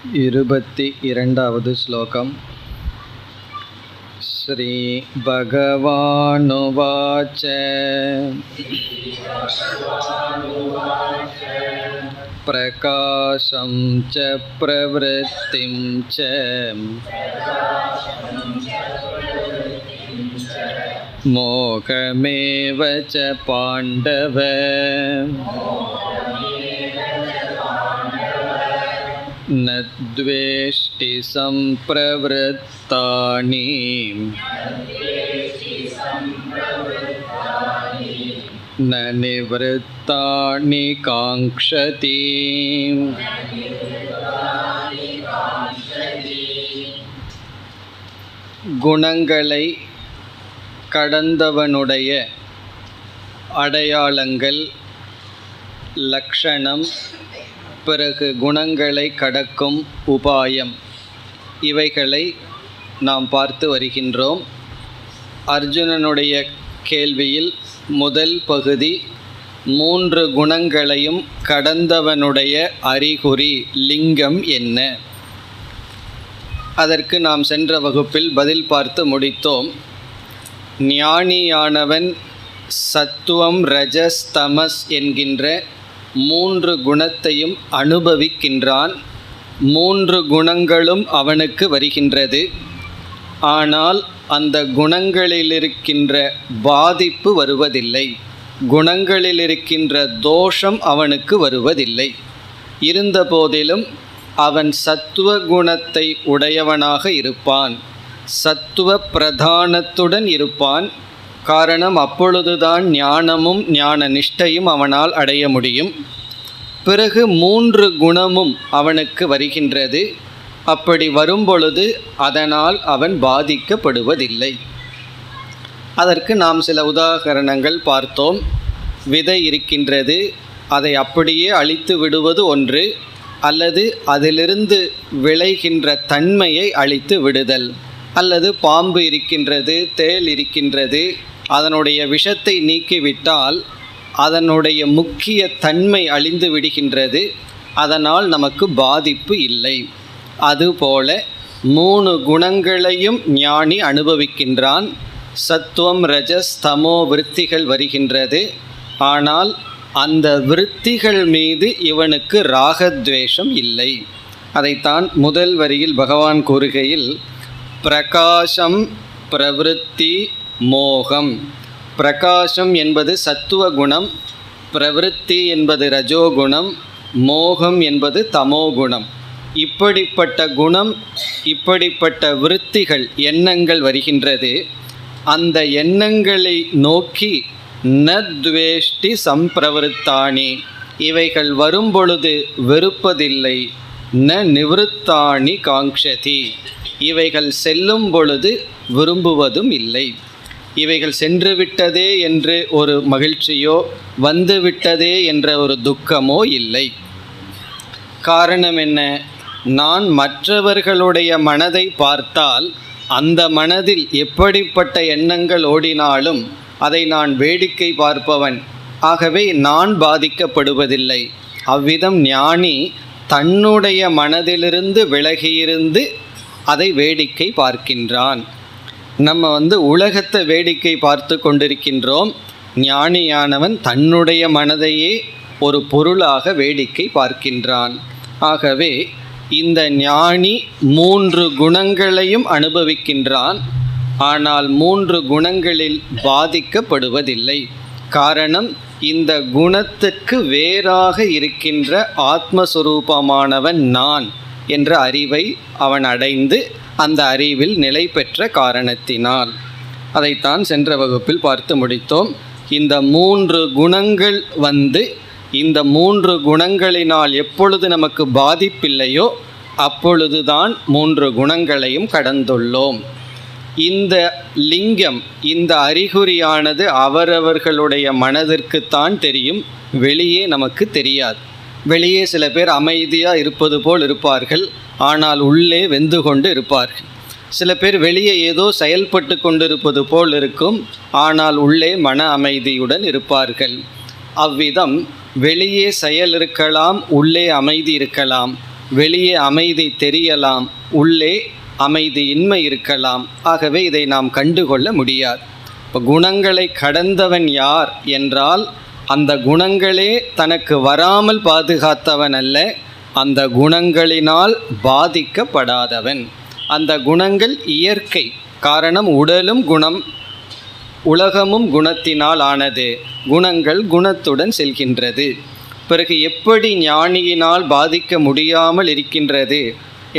22வது ஸ்லோகம். ஸ்ரீ பகவானுவாச்ச பிரகாசம் ச பிரவ்ருத்திம் ச மோகமேவ ச பாண்டவ ந த்வேஷ்டி சம்பிரவ்ருத்தானி ந நிவ்ருத்தானி காங்க்ஷதி. குணங்களை கடந்தவனுடைய அடையாளங்கள், லக்ஷணம், பிறகு குணங்களை கடக்கும் உபாயம், இவைகளை நாம் பார்த்து வருகின்றோம். அர்ஜுனனுடைய கேள்வியில் முதல் பகுதி 3 குணங்களையும் கடந்தவனுடைய அறிகுறி லிங்கம் என்ன? அதற்கு நாம் சென்ற வகுப்பில் பதில் பார்த்து முடித்தோம். ஞானியானவன் சத்துவம், ரஜஸ், தமஸ் என்கின்ற 3 குணத்தையும் அனுபவிக்கின்றான். 3 குணங்களும் அவனுக்கு வருகின்றது. ஆனால் அந்த குணங்களில் இருக்கின்ற பாதிப்பு வருவதில்லை, குணங்களில் இருக்கின்ற தோஷம் அவனுக்கு வருவதில்லை. இருந்தபோதிலும் அவன் சத்துவ குணத்தை உடையவனாக இருப்பான், சத்துவ பிரதானத்துடன் இருப்பான். காரணம், அப்பொழுதுதான் ஞானமும் ஞான நிஷ்டையும் அவனால் அடைய முடியும். பிறகு 3 குணமும் அவனுக்கு வருகின்றது. அப்படி வரும்பொழுது அதனால் அவன் பாதிக்கப்படுவதில்லை. அதற்கு நாம் சில உதாரணங்கள் பார்த்தோம். விதை இருக்கின்றது, அதை அப்படியே அழித்து விடுவது ஒன்று, அல்லது அதிலிருந்து விளைகின்ற தன்மையை அழித்து விடுதல். அல்லது பாம்பு இருக்கின்றது, தேள் இருக்கின்றது, அதனுடைய விஷத்தை நீக்கிவிட்டால் அதனுடைய முக்கிய தன்மை அழிந்து விடுகின்றது, அதனால் நமக்கு பாதிப்பு இல்லை. அதுபோல 3 குணங்களையும் ஞானி அனுபவிக்கின்றான். சத்துவம், ரஜஸ், தமோ விருத்திகள் வருகின்றது. ஆனால் அந்த விருத்திகள் மீது இவனுக்கு ராகத்வேஷம் இல்லை. அதைத்தான் முதல் வரியில் பகவான் கூறுகையில் பிரகாசம் பிரவிருத்தி மோகம். பிரகாசம் என்பது சத்துவ குணம், பிரவிருத்தி என்பது ரஜோகுணம், மோகம் என்பது தமோகுணம். இப்படிப்பட்ட குணம், இப்படிப்பட்ட விருத்திகள், எண்ணங்கள் வருகின்றது. அந்த எண்ணங்களை நோக்கி ந த்வேஷ்டி சம்பிரவருத்தானி, இவைகள் வரும்பொழுது வெறுப்பதில்லை. ந நிவ்ருத்தானி காங்க்ஷதி, இவைகள் செல்லும் பொழுது விரும்புவதும் இல்லை. இவைகள் சென்று விட்டதே என்று ஒரு மகிழ்ச்சியோ, வந்து விட்டதே என்ற ஒரு துக்கமோ இல்லை. காரணம் என்ன? நான் மற்றவர்களுடைய மனதை பார்த்தால் அந்த மனதில் எப்படிப்பட்ட எண்ணங்கள் ஓடினாலும் அதை நான் வேடிக்கை பார்ப்பவன். ஆகவே நான் பாதிக்கப்படுவதில்லை. அவ்விதம் ஞானி தன்னுடைய மனதிலிருந்து விலகியிருந்து அதை வேடிக்கை பார்க்கின்றான். நம்ம உலகத்தை வேடிக்கை பார்த்து கொண்டிருக்கின்றோம். ஞானியானவன் தன்னுடைய மனதையே ஒரு பொருளாக வேடிக்கை பார்க்கின்றான். ஆகவே இந்த ஞானி 3 குணங்களையும் அனுபவிக்கின்றான். ஆனால் 3 குணங்களில் பாதிக்கப்படுவதில்லை. காரணம், இந்த குணத்துக்கு வேறாக இருக்கின்ற ஆத்மஸ்வரூபமானவன் நான் என்ற அறிவை அவன் அடைந்து அந்த அறிவில் நிலை பெற்ற காரணத்தினால். அதைத்தான் சென்ற வகுப்பில் பார்த்து முடித்தோம். இந்த 3 குணங்கள் இந்த 3 குணங்களினால் எப்பொழுது நமக்கு பாதிப்பில்லையோ அப்பொழுதுதான் 3 குணங்களையும் கடந்துள்ளோம். இந்த லிங்கம், இந்த அறிகுறியானது அவரவர்களுடைய மனதிற்குத்தான் தெரியும், வெளியே நமக்கு தெரியாது. வெளியே சில பேர் அமைதியாக இருப்பது போல் இருப்பார்கள், ஆனால் உள்ளே வெந்து கொண்டு இருப்பார்கள். சில பேர் வெளியே ஏதோ செயல்பட்டு கொண்டிருப்பது போல் இருக்கும், ஆனால் உள்ளே மன அமைதியுடன் இருப்பார்கள். அவ்விதம் வெளியே செயல் இருக்கலாம், உள்ளே அமைதி இருக்கலாம். வெளியே அமைதி தெரியலாம், உள்ளே அமைதியின்மை இருக்கலாம். ஆகவே இதை நாம் கண்டுகொள்ள முடியாது. இப்போ குணங்களை கடந்தவன் யார் என்றால் அந்த குணங்களே தனக்கு வராமல் பாதுகாத்தவன் அல்ல, அந்த குணங்களினால் பாதிக்கப்படாதவன். அந்த குணங்கள் இயற்கை. காரணம், உடலும் குணம், உலகமும் குணத்தினால் ஆனது. குணங்கள் குணத்துடன் செல்கின்றது. பிறகு எப்படி ஞானியினால் பாதிக்க முடியாமல் இருக்கின்றது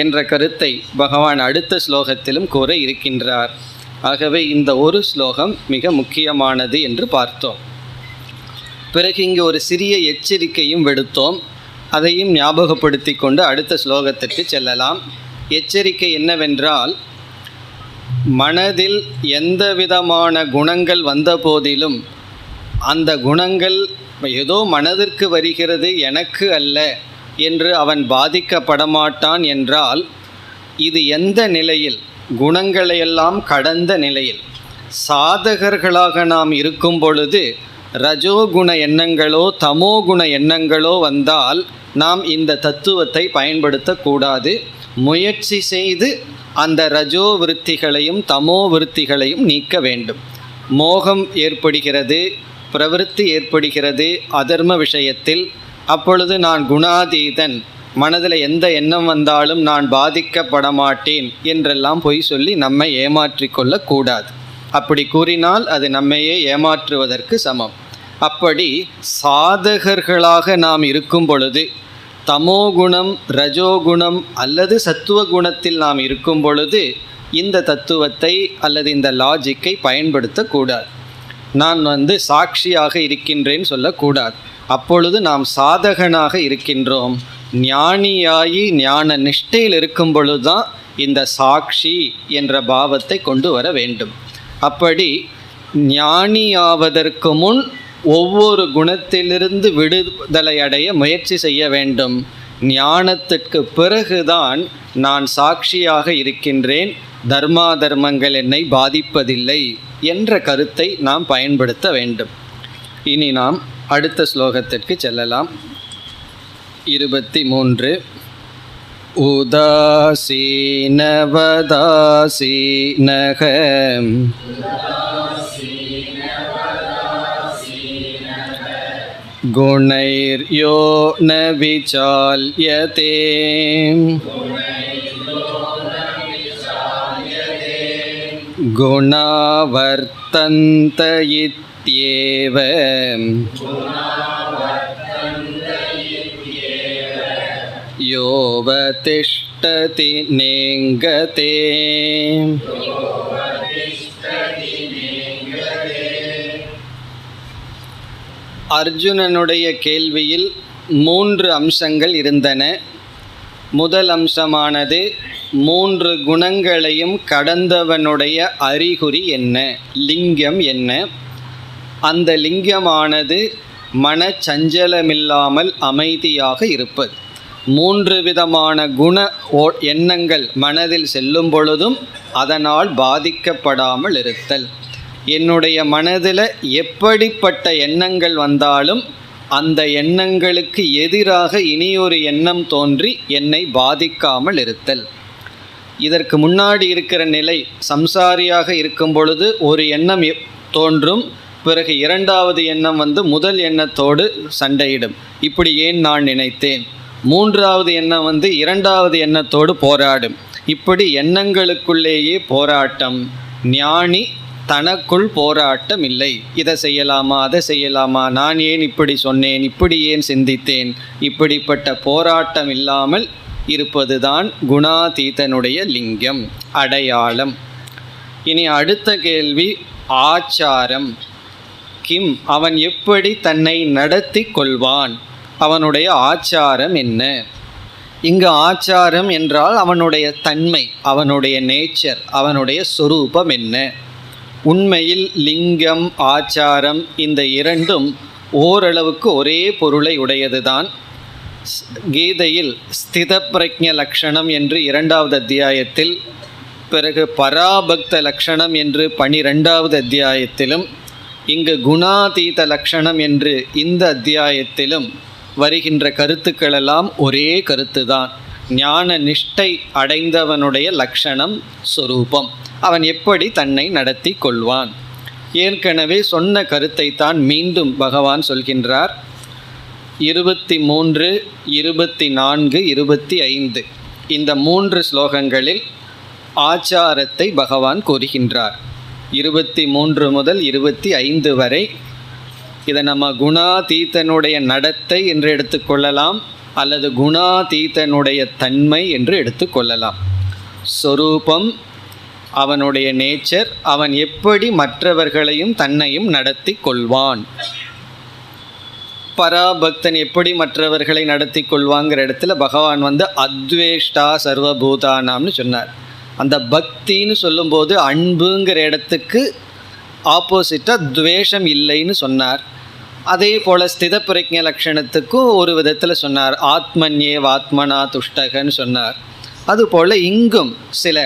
என்ற கருத்தை பகவான் அடுத்த ஸ்லோகத்திலும் கூற இருக்கின்றார். ஆகவே இந்த ஒரு ஸ்லோகம் மிக முக்கியமானது என்று பார்த்தோம். பிறகு இங்கு ஒரு சிறிய எச்சரிக்கையும் விடுத்தோம். அதையும் ஞாபகப்படுத்தி கொண்டு அடுத்த ஸ்லோகத்திற்கு செல்லலாம். எச்சரிக்கை என்னவென்றால், மனதில் எந்த விதமான குணங்கள் வந்த போதிலும் அந்த குணங்கள் ஏதோ மனதிற்கு வருகிறது, எனக்கு அல்ல என்று அவன் பாதிக்கப்படமாட்டான் என்றால், இது எந்த நிலையில்? குணங்களையெல்லாம் கடந்த நிலையில். சாதகர்களாக நாம் இருக்கும் பொழுது ரஜோகுண எண்ணங்களோ தமோகுண எண்ணங்களோ வந்தால் நாம் இந்த தத்துவத்தை பயன்படுத்தக்கூடாது. முயற்சி செய்து அந்த ரஜோ விருத்திகளையும் தமோ விருத்திகளையும் நீக்க வேண்டும். மோகம் ஏற்படுகிறது, பிரவிற்த்தி ஏற்படுகிறது அதர்ம விஷயத்தில். அப்பொழுது நான் குணாதீதன், மனதில் எந்த எண்ணம் வந்தாலும் நான் பாதிக்கப்பட மாட்டேன் என்றெல்லாம் பொய் சொல்லி நம்மை ஏமாற்றிக்கொள்ளக்கூடாது. அப்படி கூறினால் அது நம்மையே ஏமாற்றுவதற்கு சமம். அப்படி சாதகர்களாக நாம் இருக்கும் பொழுது தமோகுணம், ரஜோகுணம் அல்லது சத்துவகுணத்தில் நாம் இருக்கும் பொழுது இந்த தத்துவத்தை அல்லது இந்த லாஜிக்கை பயன்படுத்தக்கூடாது. நான் சாட்சியாக இருக்கின்றேன் சொல்லக்கூடாது. அப்பொழுது நாம் சாதகனாக இருக்கின்றோம். ஞானியாகி ஞான நிஷ்டையில் இருக்கும் பொழுது தான் இந்த சாட்சி என்ற பாவத்தை கொண்டு வர வேண்டும். அப்படி ஞானியாவதற்கு முன் ஒவ்வொரு குணத்திலிருந்து விடுதலை அடைய முயற்சி செய்ய வேண்டும். ஞானத்திற்கு பிறகுதான் நான் சாட்சியாக இருக்கின்றேன், தர்மாதர்மங்கள் என்னை பாதிப்பதில்லை என்ற கருத்தை நாம் பயன்படுத்த வேண்டும். இனி நாம் அடுத்த ஸ்லோகத்திற்கு செல்லலாம். 23. உதாசீனவதாசீனகம் குணைர்யோ ந விசால்யதே குணாவர்த்தந்த இத்யேவ யோவதிஷ்டதி நேங்கதே. அர்ஜுனனுடைய கேள்வியில் 3 அம்சங்கள் இருந்தன. முதல் அம்சமானது 3 குணங்களையும் கடந்தவனுடைய அறிகுறி என்ன, லிங்கம் என்ன. அந்த லிங்கமானது மனச்சஞ்சலமில்லாமல் அமைதியாக இருப்பது. 3 விதமான குண எண்ணங்கள் மனதில் செல்லும் பொழுதும் அதனால் பாதிக்கப்படாமல் இருத்தல். என்னுடைய மனதில் எப்படிப்பட்ட எண்ணங்கள் வந்தாலும் அந்த எண்ணங்களுக்கு எதிராக இனியொரு எண்ணம் தோன்றி என்னை பாதிக்காமல் இருத்தல். இதற்கு முன்னாடி இருக்கிற நிலை, சம்சாரியாக இருக்கும் பொழுது ஒரு எண்ணம் தோன்றும், பிறகு இரண்டாவது எண்ணம் முதல் எண்ணத்தோடு சண்டையிடும். இப்படி ஏன் நான் நினைத்தேன். மூன்றாவது எண்ணம் இரண்டாவது எண்ணத்தோடு போராடும். இப்படி எண்ணங்களுக்குள்ளேயே போராட்டம். ஞானி தனக்குள் போராட்டம் இல்லை. இதை செய்யலாமா, அதை செய்யலாமா, நான் ஏன் இப்படி சொன்னேன், இப்படி ஏன் சிந்தித்தேன், இப்படிப்பட்ட போராட்டம் இல்லாமல் இருப்பதுதான் குணாதீதனுடைய லிங்கம், அடையாளம். இனி அடுத்த கேள்வி, ஆச்சாரம். கிம், அவன் எப்படி தன்னை நடத்தி கொள்வான், அவனுடைய ஆச்சாரம் என்ன? இங்கு ஆச்சாரம் என்றால் அவனுடைய தன்மை, அவனுடைய நேச்சர், அவனுடைய சொரூபம் என்ன? உண்மையில் லிங்கம், ஆச்சாரம் இந்த இரண்டும் ஓரளவுக்கு ஒரே பொருளை உடையதுதான். கீதையில் ஸ்தித பிரக்ஞ லக்ஷணம் என்று 2வது அத்தியாயத்தில், பிறகு பராபக்த லக்ஷணம் என்று 12வது அத்தியாயத்திலும், இங்கு குணாதீத லக்ஷணம் என்று இந்த அத்தியாயத்திலும் வருகின்ற கருத்துக்களெல்லாம் ஒரே கருத்து தான். ஞான நிஷ்டை அடைந்தவனுடைய லக்ஷணம் சொரூபம். அவன் எப்படி தன்னை நடத்தி கொள்வான்? ஏற்கனவே சொன்ன கருத்தை தான் மீண்டும் பகவான் சொல்கின்றார். 23, 24, 25 இந்த 3 ஸ்லோகங்களில் ஆச்சாரத்தை பகவான் கூறுகின்றார். 23 முதல் 25 வரை இதை நம்ம குணாதீதனுடைய நடத்தை என்று எடுத்துக்கொள்ளலாம், அல்லது குணாதீதனுடைய தன்மை என்று எடுத்துக்கொள்ளலாம். சொரூபம், அவனுடைய நேச்சர், அவன் எப்படி மற்றவர்களையும் தன்னையும் நடத்தி கொள்வான். பராபக்தன் எப்படி மற்றவர்களை நடத்தி கொள்வாங்கிற இடத்துல பகவான் அத்வேஷ்டா சர்வபூதானாம்னு சொன்னார். அந்த பக்தின்னு சொல்லும்போது அன்புங்கிற இடத்துக்கு ஆப்போசிட்டாக துவேஷம் இல்லைன்னு சொன்னார். அதே போல் ஸ்தித பிரஜ்ஞ லக்ஷணத்துக்கும் ஒரு விதத்தில் சொன்னார். ஆத்மன்யேவ ஆத்மனா துஷ்டகன்னு சொன்னார். அதுபோல் இங்கும் சில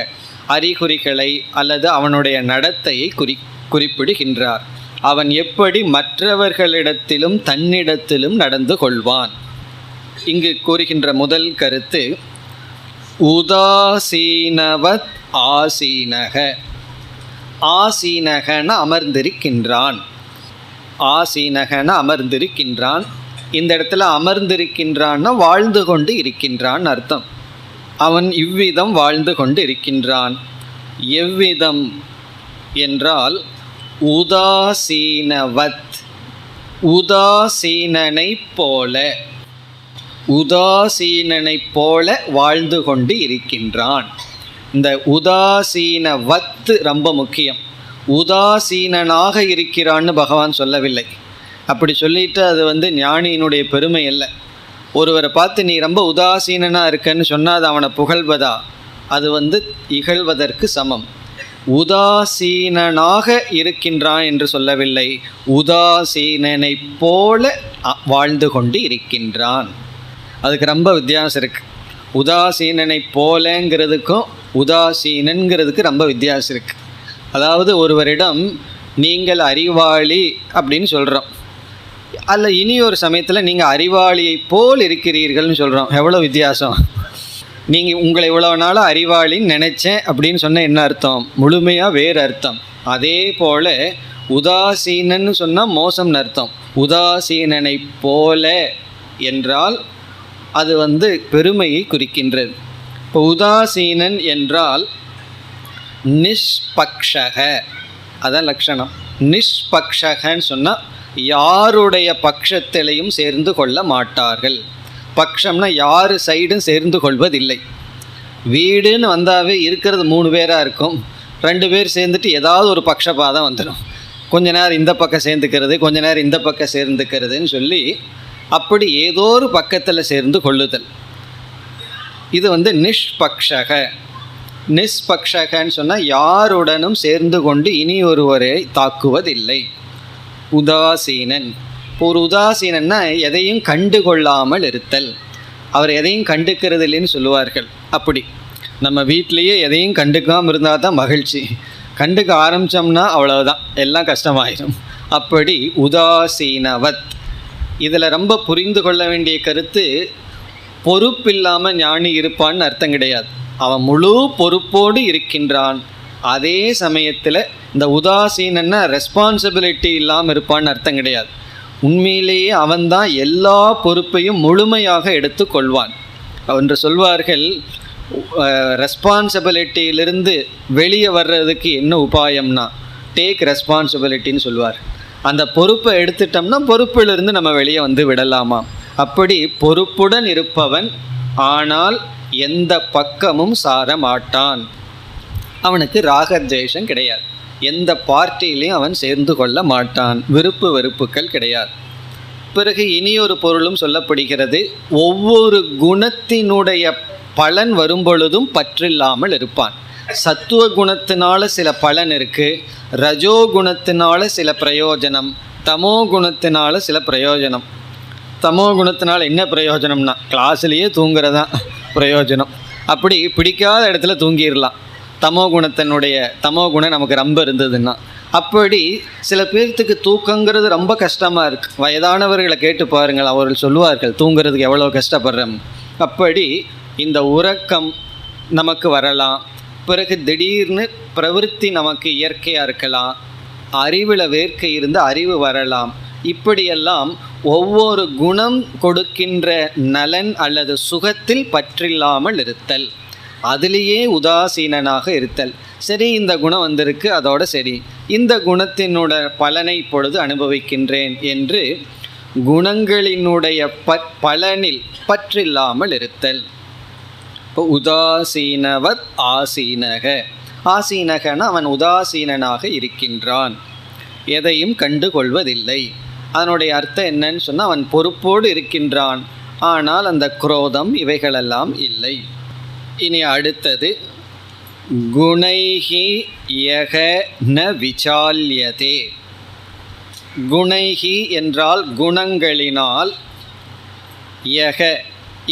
அறிகுறிகளை அல்லது அவனுடைய நடத்தையை குறிப்பிடுகின்றார். அவன் எப்படி மற்றவர்களிடத்திலும் தன்னிடத்திலும் நடந்து கொள்வான். இங்கு கூறுகின்ற முதல் கருத்து உதாசீனவத் ஆசீனக. ஆசீனகன அமர்ந்திருக்கின்றான். ஆசீனகன அமர்ந்திருக்கின்றான். இந்த இடத்துல அமர்ந்திருக்கின்றான்னா வாழ்ந்து கொண்டு இருக்கின்றான் அர்த்தம். அவன் இவ்விதம் வாழ்ந்து கொண்டு இருக்கின்றான். எவ்விதம் என்றால் உதாசீனவத், உதாசீனனை போல, உதாசீனனை போல வாழ்ந்து கொண்டு இருக்கின்றான். இந்த உதாசீனவத் ரொம்ப முக்கியம். உதாசீனனாக இருக்கிறான்னு பகவான் சொல்லவில்லை. அப்படி சொல்லிட்டு அது ஞானியினுடைய பெருமை அல்ல. ஒருவரை பார்த்து நீ ரொம்ப உதாசீனனாக இருக்கன்னு சொன்னால் அது அவனை புகழ்வதா? அது இகழ்வதற்கு சமம். உதாசீனனாக இருக்கின்றான் என்று சொல்லவில்லை, உதாசீனனை போல வாழ்ந்து கொண்டு இருக்கின்றான். அதுக்கு ரொம்ப வித்தியாசம் இருக்குது. உதாசீனனை போலங்கிறதுக்கும் உதாசீனங்கிறதுக்கு ரொம்ப வித்தியாசம் இருக்குது. அதாவது ஒருவரிடம் நீங்கள் அறிவாளி அப்படின்னு சொல்கிறோம், அல்ல இனி ஒரு சமயத்தில் நீங்கள் அறிவாளியை போல் இருக்கிறீர்கள்னு சொல்கிறோம். எவ்வளோ வித்தியாசம்! நீங்கள் உங்களை இவ்வளோ நாளாக அறிவாளின்னு நினச்சேன் அப்படின்னு சொன்னால் என்ன அர்த்தம்? முழுமையாக வேறு அர்த்தம். அதே போல் உதாசீனன்னு சொன்னால் மோசம்னு அர்த்தம். உதாசீனனை போல என்றால் அது பெருமையை குறிக்கின்றது. இப்போ உதாசீனன் என்றால் நிஷ்பக்ஷக, அதான் லட்சணம். நிஷ்பக்ஷகன்னு சொன்னால் யாருடைய பட்சத்திலையும் சேர்ந்து கொள்ள மாட்டார்கள். பட்சம்னா யார் சைடும் சேர்ந்து கொள்வதில்லை. வீடுன்னு வந்தாவே இருக்கிறது 3 பேராக இருக்கும். 2 பேர் சேர்ந்துட்டு ஏதாவது ஒரு பட்சபாதம் வந்துடும். கொஞ்ச நேரம் இந்த பக்கம் சேர்ந்துக்கிறது, கொஞ்ச நேரம் இந்த பக்கம் சேர்ந்துக்கிறதுன்னு சொல்லி அப்படி ஏதோ ஒரு பக்கத்தில் சேர்ந்து கொள்ளுதல். இது நிஷ்பக்ஷக. நிஷ்பக்ஷகன்னு சொன்னால் யாருடனும் சேர்ந்து கொண்டு இனி ஒருவரை தாக்குவதில்லை. உதாசீனன். ஒரு உதாசீனன்னா எதையும் கண்டு கொள்ளாமல் இருத்தல். அவர் எதையும் கண்டுக்கிறது இல்லைன்னு சொல்லுவார்கள். அப்படி நம்ம வீட்டிலையே எதையும் கண்டுக்காமல் இருந்தால் தான் மகிழ்ச்சி. கண்டுக்க ஆரம்பித்தோம்னா அவ்வளவுதான், எல்லாம் கஷ்டமாயிடும். அப்படி உதாசீனவத். இதில் ரொம்ப புரிந்து கொள்ள வேண்டிய கருத்து, பொறுப்பில்லாமல் ஞானி இருப்பான்னு அர்த்தம் கிடையாது. அவன் முழு பொறுப்போடு இருக்கின்றான். அதே சமயத்தில் இந்த உதாசீனன்னா ரெஸ்பான்சிபிலிட்டி இல்லாமல் இருப்பான்னு அர்த்தம் கிடையாது. உண்மையிலேயே அவன்தான் எல்லா பொறுப்பையும் முழுமையாக எடுத்து கொள்வான் என்று சொல்வார்கள். ரெஸ்பான்சிபிலிட்டியிலிருந்து வெளியே வர்றதுக்கு என்ன உபாயம்னா டேக் ரெஸ்பான்சிபிலிட்டின்னு சொல்வார். அந்த பொறுப்பை எடுத்துட்டோம்னா பொறுப்பிலிருந்து நம்ம வெளியே விடலாமா? அப்படி பொறுப்புடன் இருப்பவன் ஆனால் எந்த பக்கமும் சார மாட்டான். அவனுக்கு ராகத்வேஷம் கிடையாது. எந்த பார்ட்டியிலையும் அவன் சேர்ந்து கொள்ள மாட்டான். விருப்பு வெறுப்புகள் கிடையாது. பிறகு இனியொரு பொருளும் சொல்லப்படுகிறது. ஒவ்வொரு குணத்தினுடைய பலன் வரும்பொழுதும் பற்றில்லாமல் இருப்பான். சத்துவ குணத்தினால சில பலன் இருக்குது, ரஜோ குணத்தினால சில பிரயோஜனம், தமோ குணத்தினால சில பிரயோஜனம். தமோ குணத்தினால என்ன பிரயோஜனம்னா கிளாஸ்லேயே தூங்குறதான் பிரயோஜனம். அப்படி பிடிக்காத இடத்துல தூங்கிடலாம். தமோ குணம் நமக்கு ரொம்ப இருந்ததுன்னா. அப்படி சில பேர்த்துக்கு தூக்கங்கிறது ரொம்ப கஷ்டமாக இருக்குது. வயதானவர்களை கேட்டு பாருங்கள், அவர்கள் சொல்லுவார்கள் தூங்குறதுக்கு எவ்வளோ கஷ்டப்படுறோம். அப்படி இந்த உறக்கம் நமக்கு வரலாம், பிறகு திடீர்னு பிரவிற்த்தி நமக்கு இயற்கையாக இருக்கலாம், அறிவில் வேர்க்கை இருந்து அறிவு வரலாம். இப்படியெல்லாம் ஒவ்வொரு குணம் கொடுக்கின்ற நலன் அல்லது சுகத்தில் பற்றில்லாமல் இருத்தல், அதிலேயே உதாசீனனாக இருத்தல். சரி, இந்த குணம் வந்திருக்கு, அதோட சரி, இந்த குணத்தினோட பலனை இப்பொழுது அனுபவிக்கின்றேன் என்று குணங்களினுடைய பலனில் பற்றில்லாமல் இருத்தல். இப்போ உதாசீனவத் ஆசீனக, ஆசீனகன அவன் உதாசீனனாக இருக்கின்றான், எதையும் கண்டு கொள்வதில்லை. அதனுடைய அர்த்தம் என்னன்னு சொன்னால் அவன் பொறுப்போடு இருக்கின்றான், ஆனால் அந்த குரோதம் இவைகளெல்லாம் இல்லை. இனி அடுத்தது குணைஹி யக ந விசால்யதே. குணைஹி என்றால் குணங்களினால், யக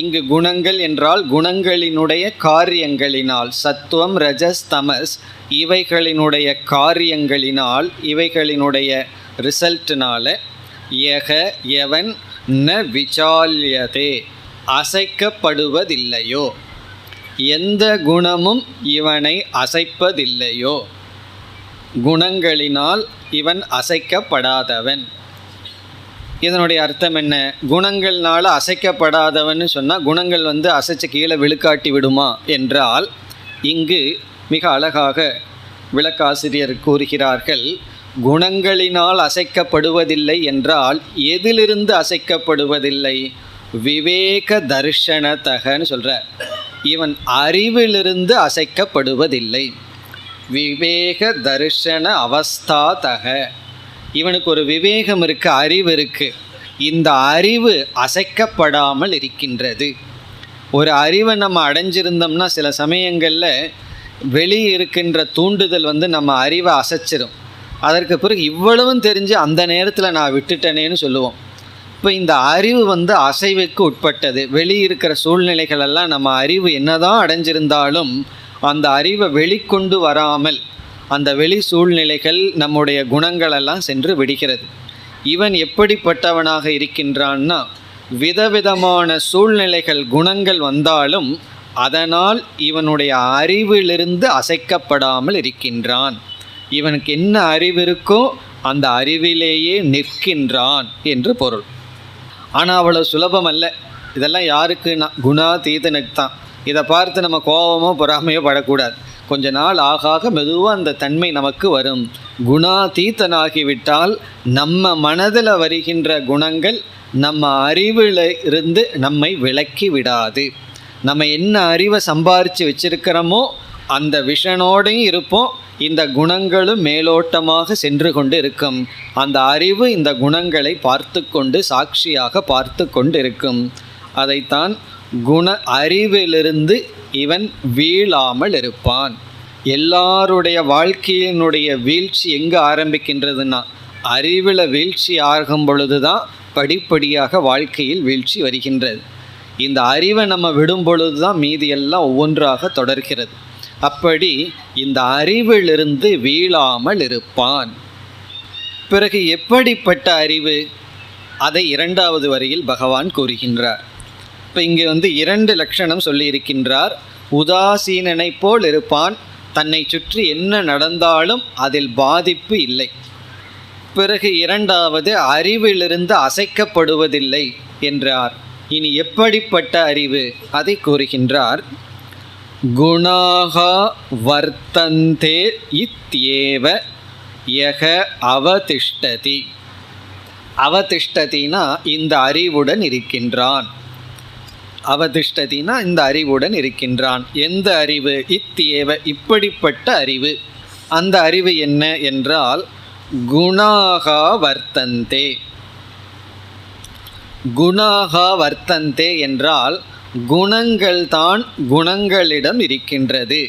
இங்கு குணங்கள் என்றால் குணங்களினுடைய காரியங்களினால், சத்துவம் ரஜஸ் தமஸ் இவைகளினுடைய காரியங்களினால், இவைகளினுடைய ரிசல்ட்னால, யக எவன் ந விசால்யதே அசைக்கப்படுவதில்லையோ, எந்த குணமும் இவனை அசைப்பதில்லையோ, குணங்களினால் இவன் அசைக்கப்படாதவன். இதனுடைய அர்த்தம் என்ன? குணங்கள்னால அசைக்கப்படாதவன்னு சொன்னால் குணங்கள் அசைச்சு கீழே விழுக்காட்டி விடுமா என்றால், இங்கு மிக அழகாக விளக்காசிரியர் கூறுகிறார்கள், குணங்களினால் அசைக்கப்படுவதில்லை என்றால் எதிலிருந்து அசைக்கப்படுவதில்லை? விவேக தர்ஷனத்தகன்னு சொல்கிறார். இவன் அறிவிலிருந்து அசைக்கப்படுவதில்லை. விவேக தர்ஷன அவஸ்தாதக, இவனுக்கு ஒரு விவேகம் இருக்குது, அறிவு இருக்குது. இந்த அறிவு அசைக்கப்படாமல் இருக்கின்றது. ஒரு அறிவை நம்ம அடைஞ்சிருந்தோம்னா சில சமயங்களில் வெளியே இருக்கின்ற தூண்டுதல் நம்ம அறிவை அசைச்சிரும். அதற்கு பிறகு இவ்வளவும் தெரிஞ்சு அந்த நேரத்தில் நான் விட்டுட்டேனேன்னு சொல்லுவோம். இப்போ இந்த அறிவு அசைவுக்கு உட்பட்டது. வெளியே இருக்கிற சூழ்நிலைகளெல்லாம் நம்ம அறிவு என்னதான் அடைஞ்சிருந்தாலும் அந்த அறிவை வெளிக்கொண்டு வராமல் அந்த வெளி சூழ்நிலைகள் நம்முடைய குணங்களெல்லாம் சென்று விடுகிறது. இவன் எப்படிப்பட்டவனாக இருக்கின்றான்னா, விதவிதமான சூழ்நிலைகள் குணங்கள் வந்தாலும் அதனால் இவனுடைய அறிவிலிருந்து அசைக்கப்படாமல் இருக்கின்றான். இவனுக்கு என்ன அறிவு இருக்கோ அந்த அறிவிலேயே நிற்கின்றான் என்று பொருள். ஆனால் அவ்வளோ சுலபம் அல்ல. இதெல்லாம் யாருக்குன்னா குணாதீதனுக்கு தான். இதை பார்த்து நம்ம கோபமோ பொறாமையோ படக்கூடாது. கொஞ்ச நாள் ஆக மெதுவாக அந்த தன்மை நமக்கு வரும். குணாதீதனாகிவிட்டால் நம்ம மனதில் வருகின்ற குணங்கள் நம்ம அறிவில் இருந்து நம்மை விலக்கி விடாது. நம்ம என்ன அறிவை சம்பாரித்து வச்சிருக்கிறோமோ அந்த விஷனோடையும் இருப்போம். இந்த குணங்களும் மேலோட்டமாக சென்று கொண்டு இருக்கும். அந்த அறிவு இந்த குணங்களை பார்த்து கொண்டு சாட்சியாக பார்த்து கொண்டு இருக்கும். அதைத்தான் குண அறிவிலிருந்து இவன் வீழாமல் இருப்பான். எல்லாருடைய வாழ்க்கையினுடைய வீழ்ச்சி எங்கே ஆரம்பிக்கின்றதுன்னா, அறிவில் வீழ்ச்சி ஆகும் பொழுது தான் படிப்படியாக வாழ்க்கையில் வீழ்ச்சி வருகின்றது. இந்த அறிவை நம்ம விடும் பொழுது தான் மீதியெல்லாம் ஒவ்வொன்றாக தொடர்கிறது. அப்படி இந்த அறிவிலிருந்து வீழாமல் இருப்பான். பிறகு எப்படிப்பட்ட அறிவு? அதை இரண்டாவது வரியில் பகவான் கூறுகின்றார். இப்போ இங்கே 2 லட்சணம் சொல்லியிருக்கின்றார். உதாசீனனை போல் இருப்பான், தன்னை சுற்றி என்ன நடந்தாலும் அதில் பாதிப்பு இல்லை. பிறகு இரண்டாவது அறிவிலிருந்து அசைக்கப்படுவதில்லை என்றார். இனி எப்படிப்பட்ட அறிவு அதை கூறுகின்றார். குணாஹா வர்த்தந்தே இத்யேவ யக அவதிஷ்டதி. அவதிஷ்டதினா இந்த அறிவுடன் இருக்கின்றான். அவதிஷ்டதினா இந்த அறிவுடன் இருக்கின்றான். எந்த அறிவு? இத்யேவ இப்படிப்பட்ட அறிவு. அந்த அறிவு என்ன என்றால் குணாஹா வர்த்தந்தே. குணாஹா வர்த்தந்தே என்றால் குணங்கள் தான் குணங்களிடம் இருக்கின்றது.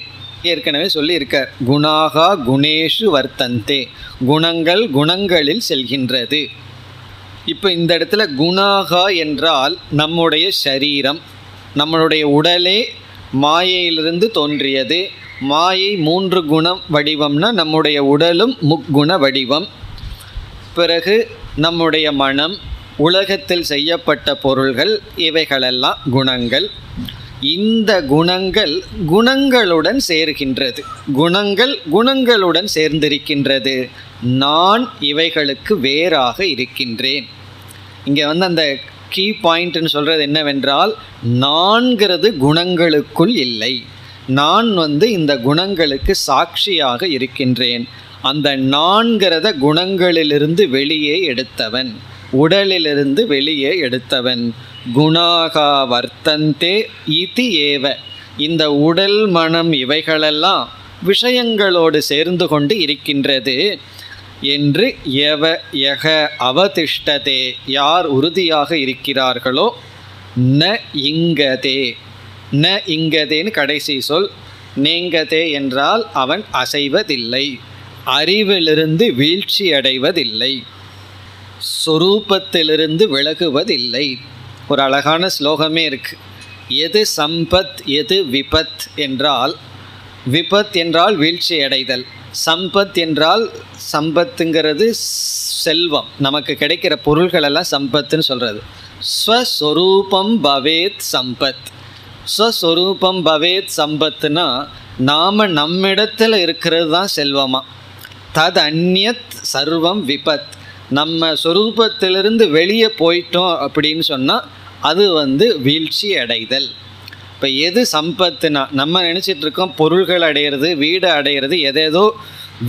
ஏற்கனவே சொல்லியிருக்க, குணாகா குணேஷு வர்த்தந்தே, குணங்கள் குணங்களில் செல்கின்றது. இப்போ இந்த இடத்துல குணாகா என்றால் நம்முடைய சரீரம், நம்மளுடைய உடலே மாயையிலிருந்து தோன்றியது. மாயை 3 குணம் வடிவம்னா நம்முடைய உடலும் முக்குண வடிவம். பிறகு நம்முடைய மனம், உலகத்தில் செய்யப்பட்ட பொருள்கள், இவைகளெல்லாம் குணங்கள். இந்த குணங்கள் குணங்களுடன் சேர்கின்றது, குணங்கள் குணங்களுடன் சேர்ந்திருக்கின்றது, நான் இவைகளுக்கு வேறாக இருக்கின்றேன். இங்கே அந்த கீ பாயிண்ட்னு சொல்கிறது என்னவென்றால், நான்கிறது குணங்களுக்குள் இல்லை, நான் இந்த குணங்களுக்கு சாட்சியாக இருக்கின்றேன். அந்த நான்கிறத குணங்களிலிருந்து வெளியே எடுத்தவன், உடலிலிருந்து வெளியே எடுத்தவன். குணாகா வர்த்தந்தே இதி ஏவ, இந்த உடல் மனம் இவைகளெல்லாம் விஷயங்களோடு சேர்ந்து கொண்டு இருக்கின்றது என்று எவ யக அவதிஷ்டதே, யார் உறுதியாக இருக்கிறார்களோ, ந இங்கதே, ந இங்கதேன்னு கடைசி சொல், நீங்கதே என்றால் அவன் அசைவதில்லை, அறிவிலிருந்து வீழ்ச்சி அடைவதில்லை, சொரூபத்திலிருந்து விலகுவதில்லை. ஒரு அழகான ஸ்லோகமே இருக்குது. எது சம்பத் எது விபத் என்றால், விபத் என்றால் வீழ்ச்சி அடைதல், சம்பத் என்றால், சம்பத்துங்கிறது செல்வம், நமக்கு கிடைக்கிற பொருள்களெல்லாம் சம்பத்துன்னு சொல்கிறது. ஸ்வஸ்வரூபம் பவேத் சம்பத், ஸ்வஸ்வரூபம் பவேத் சம்பத்துனா நாம் நம்மிடத்தில் இருக்கிறது தான் செல்வமா. தத் அந்நியத் சர்வம் விபத், நம்ம சொரூபத்திலிருந்து வெளியே போயிட்டோம் அப்படின்னு சொன்னால் அது வீழ்ச்சி அடைதல். இப்போ எது சம்பத்துனா, நம்ம நினச்சிட்ருக்கோம் பொருள்கள் அடையிறது, வீடு அடையிறது, எதேதோ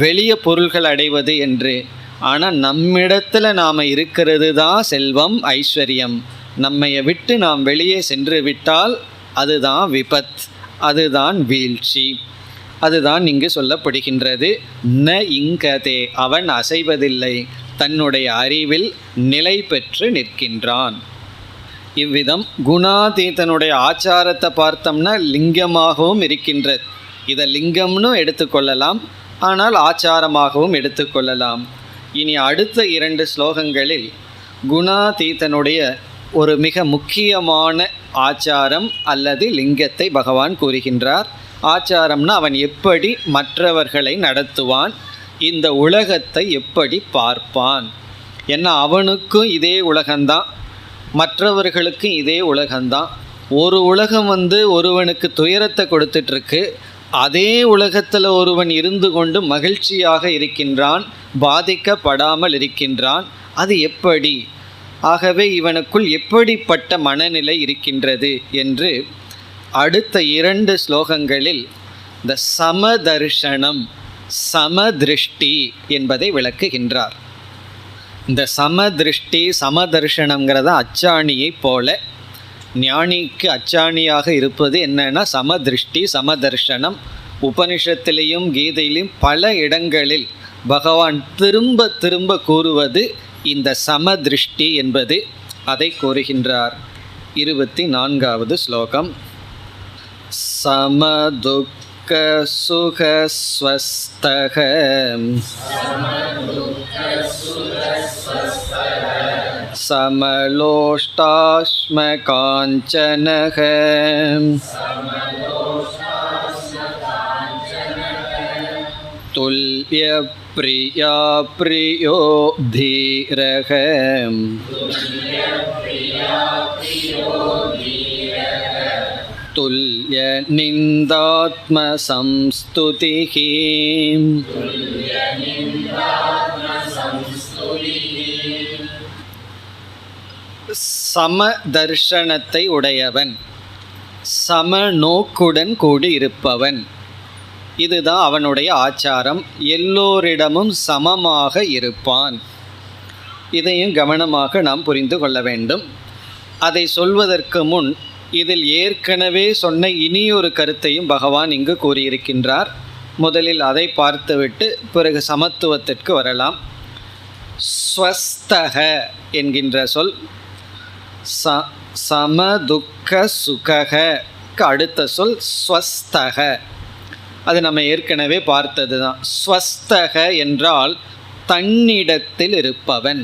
வெளியே பொருள்கள் அடைவது என்று. ஆனால் நம்மிடத்தில் நாம் இருக்கிறது தான் செல்வம், ஐஸ்வர்யம். நம்மையை விட்டு நாம் வெளியே சென்று விட்டால் அதுதான் விபத், அதுதான் வீழ்ச்சி. அதுதான் இங்கு சொல்லப்படுகின்றது. ந இங்கதே, அவன் அசைவதில்லை, தன்னுடைய அறிவில் நிலை பெற்று நிற்கின்றான். இவ்விதம் குணாதீதனுடைய ஆச்சாரத்தை பார்த்தோம்னா லிங்கமாகவும் இருக்கின்றது. இதை லிங்கம்னு எடுத்துக்கொள்ளலாம், ஆனால் ஆச்சாரமாகவும் எடுத்துக்கொள்ளலாம். இனி அடுத்த 2 ஸ்லோகங்களில் குணாதீதனுடைய ஒரு மிக முக்கியமான ஆச்சாரம் அல்லது லிங்கத்தை பகவான் கூறுகின்றார். ஆச்சாரம்னா அவன் எப்படி மற்றவர்களை நடத்துவான், இந்த உலகத்தை எப்படி பார்ப்பான். ஏன்னா அவனுக்கும் இதே உலகம்தான், மற்றவர்களுக்கும் இதே உலகம்தான். ஒரு உலகம் ஒருவனுக்கு துயரத்தை கொடுத்துட்ருக்கு, அதே உலகத்தில் ஒருவன் இருந்து கொண்டு மகிழ்ச்சியாக இருக்கின்றான், பாதிக்கப்படாமல் இருக்கின்றான். அது எப்படி? ஆகவே இவனுக்குள் எப்படிப்பட்ட மனநிலை இருக்கின்றது என்று அடுத்த 2 ஸ்லோகங்களில் இந்த சமதர்ஷனம், சமதிருஷ்டி என்பதை விளக்குகின்றார். இந்த சமதிருஷ்டி சமதர்ஷனங்கிறத அச்சாணியை போல, ஞானிக்கு அச்சாணியாக இருப்பது என்னன்னா சமதிருஷ்டி சமதர்ஷனம். உபனிஷத்திலையும் கீதையிலும் பல இடங்களில் பகவான் திரும்ப திரும்ப கூறுவது இந்த சமதிருஷ்டி என்பது. அதை கூறுகின்றார். 24வது ஸ்லோகம். சமதுக்க சுகஸ்வஸ்தக சமலோஷ்டாஸ்ம காஞ்சனக துல்ய பிரியா பிரியோ தீரக துல்ய நிந்தாத்ம சம்ஸ்துதிஹி. சம தர்ஷனத்தை உடையவன், சம நோக்குடன் கூடி இருப்பவன், இதுதான் அவனுடைய ஆச்சாரம். எல்லோரிடமும் சமமாக இருப்பான். இதையும் கவனமாக நாம் புரிந்து கொள்ள வேண்டும். அதை சொல்வதற்கு முன் இதில் ஏற்கனவே சொன்ன இனியொரு கருத்தையும் பகவான் இங்கு கூறியிருக்கின்றார். முதலில் அதை பார்த்துவிட்டு பிறகு சமத்துவத்திற்கு வரலாம். ஸ்வஸ்தக என்கின்ற சொல் சமதுக்க சுகக அடுத்த சொல் ஸ்வஸ்தக. அது நம்ம ஏற்கனவே பார்த்தது தான். ஸ்வஸ்தக என்றால் தன்னிடத்தில் இருப்பவன்.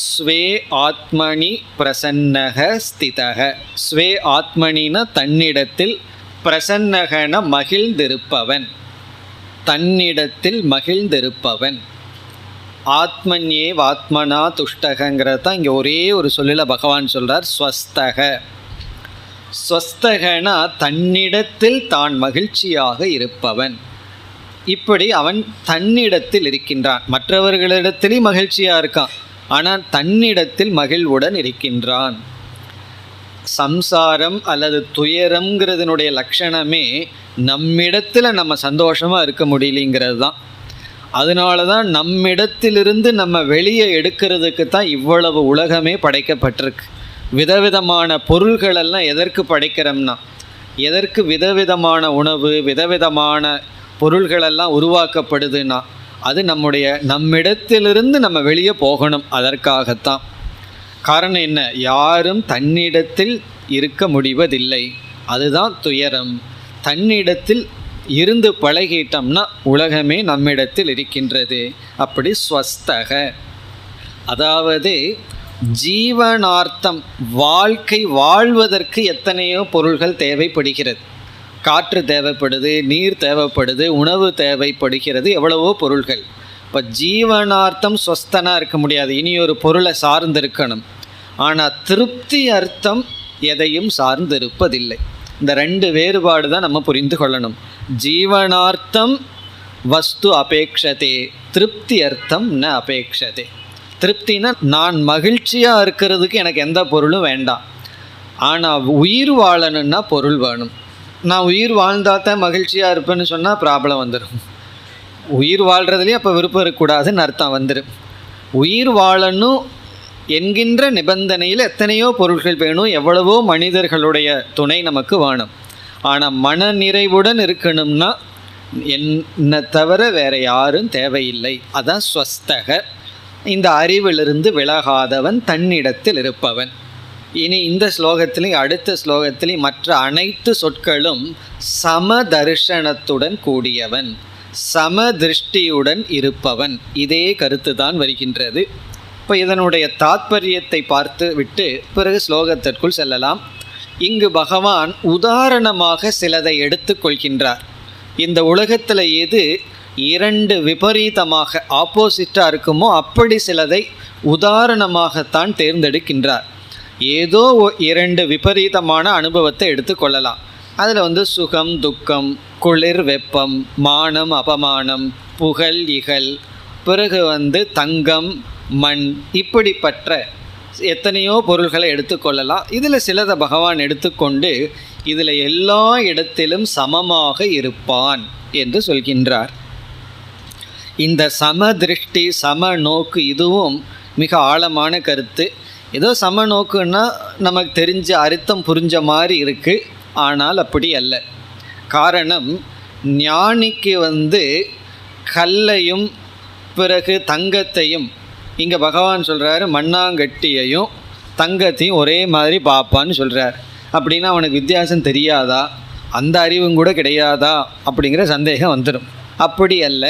ஸ்வே ஆத்மனி பிரசன்னக ஸ்திதக. ஸ்வே ஆத்மனின தன்னிடத்தில், பிரசன்னகன மகிழ்ந்திருப்பவன், தன்னிடத்தில் மகிழ்ந்திருப்பவன். ஆத்மன்யே ஆத்மனா துஷ்டகங்கிறது தான் இங்கே ஒரே ஒரு சொல்லில் பகவான் சொல்கிறார். ஸ்வஸ்தக. ஸ்வஸ்தகனா தன்னிடத்தில் தான் மகிழ்ச்சியாக இருப்பவன். இப்படி அவன் தன்னிடத்தில் இருக்கின்றான். மற்றவர்களிடத்திலும் மகிழ்ச்சியாக இருக்கான், ஆனால் தன்னிடத்தில் மகிழ்வுடன் இருக்கின்றான். சம்சாரம் அல்லது துயரம்ங்கிறதுனுடைய லட்சணமே நம்மிடத்தில் நம்ம சந்தோஷமாக இருக்க முடியலைங்கிறது தான். அதனால தான் நம்மிடத்திலிருந்து நம்ம வெளியே எடுக்கிறதுக்கு தான் இவ்வளவு உலகமே படைக்கப்பட்டிருக்கு. விதவிதமான பொருள்களெல்லாம் எதற்கு படைக்கிறோம்னா, எதற்கு விதவிதமான உணவு விதவிதமான பொருள்களெல்லாம் உருவாக்கப்படுதுன்னா, அது நம்மிடத்திலிருந்து நம்ம வெளியே போகணும், அதற்காகத்தான். காரணம் என்ன? யாரும் தன்னிடத்தில் இருக்க முடிவதில்லை, அதுதான் துயரம். தன்னிடத்தில் இருந்து பழகிட்டோம்னா உலகமே நம்மிடத்தில் இருக்கின்றது. அப்படி ஸ்வஸ்தக, அதாவது ஜீவனார்த்தம், வாழ்க்கை வாழ்வதற்கு எத்தனையோ பொருள்கள் தேவைப்படுகிறது. காற்று தேவைப்படுது, நீர் தேவைப்படுது, உணவு தேவைப்படுகிறது, எவ்வளவோ பொருள்கள். இப்போ ஜீவனார்த்தம் ஸ்வஸ்தனாக இருக்க முடியாது, இனி ஒரு பொருளை சார்ந்திருக்கணும். ஆனால் திருப்தி அர்த்தம் எதையும் சார்ந்திருப்பதில்லை. இந்த ரெண்டு வேறுபாடு தான் நம்ம புரிந்து கொள்ளணும். ஜீவனார்த்தம் வஸ்து அபேக்ஷதே, திருப்தி அர்த்தம் ந அபேக்ஷதே. திருப்தினா நான் மகிழ்ச்சியாக இருக்கிறதுக்கு எனக்கு எந்த பொருளும் வேண்டாம். ஆனால் உயிர் வாழணுன்னா பொருள் வேணும். நான் உயிர் வாழ்ந்தால் தான் மகிழ்ச்சியாக இருப்பேன்னு சொன்னால் ப்ராப்ளம் வந்துடும். உயிர் வாழ்கிறதுலேயே அப்போ விருப்பம் இருக்கக்கூடாதுன்னு அர்த்தம் வந்துடும். உயிர் வாழணும் என்கின்ற நிபந்தனையில் எத்தனையோ பொருள்கள் வேணும், எவ்வளவோ மனிதர்களுடைய துணை நமக்கு வேணும். ஆனால் மன நிறைவுடன் இருக்கணும்னா என்னை தவிர வேறு யாரும் தேவையில்லை. அதான் ஸ்வஸ்தக. இந்த அறிவிலிருந்து விலகாதவன், தன்னிடத்தில் இருப்பவன். இனி இந்த ஸ்லோகத்திலையும் அடுத்த ஸ்லோகத்திலையும் மற்ற அனைத்து சொற்களும் சமதர்ஷனத்துடன் கூடியவன், சமதிருஷ்டியுடன் இருப்பவன், இதே கருத்து தான் வருகின்றது. இப்போ இதனுடைய தாத்பரியத்தை பார்த்து விட்டு பிறகு ஸ்லோகத்திற்குள் செல்லலாம். இங்கு பகவான் உதாரணமாக சிலதை எடுத்துக்கொள்கின்றார். இந்த உலகத்தில் எது இரண்டு விபரீதமாக ஆப்போசிட்டாக இருக்குமோ அப்படி சிலதை உதாரணமாகத்தான் தேர்ந்தெடுக்கின்றார். ஏதோ இரண்டு விபரீதமான அனுபவத்தை எடுத்துக்கொள்ளலாம். அதில் சுகம் துக்கம், குளிர் வெப்பம், மானம் அபமானம், புகழ் இகழ், பிறகு தங்கம் மண், இப்படிப்பட்ட எத்தனையோ பொருள்களை எடுத்துக்கொள்ளலாம். இதில் சிலதை பகவான் எடுத்துக்கொண்டு இதில் எல்லா இடத்திலும் சமமாக இருப்பான் என்று சொல்கின்றார். இந்த சமதிருஷ்டி, சம நோக்கு, இதுவும் மிக ஆழமான கருத்து. ஏதோ சம நோக்குன்னா நமக்கு தெரிஞ்ச அர்த்தம் புரிஞ்ச மாதிரி இருக்குது, ஆனால் அப்படி அல்ல. காரணம், ஞானிக்கு கல்லையும் பிறகு தங்கத்தையும், இங்கே பகவான் சொல்கிறாரு மண்ணாங்கட்டியையும் தங்கத்தையும் ஒரே மாதிரி பார்ப்பான்னு சொல்கிறார். அப்படின்னா அவனுக்கு வித்தியாசம் தெரியாதா, அந்த அறிவும் கூட கிடையாதா அப்படிங்கிற சந்தேகம் வந்துடும். அப்படி அல்ல,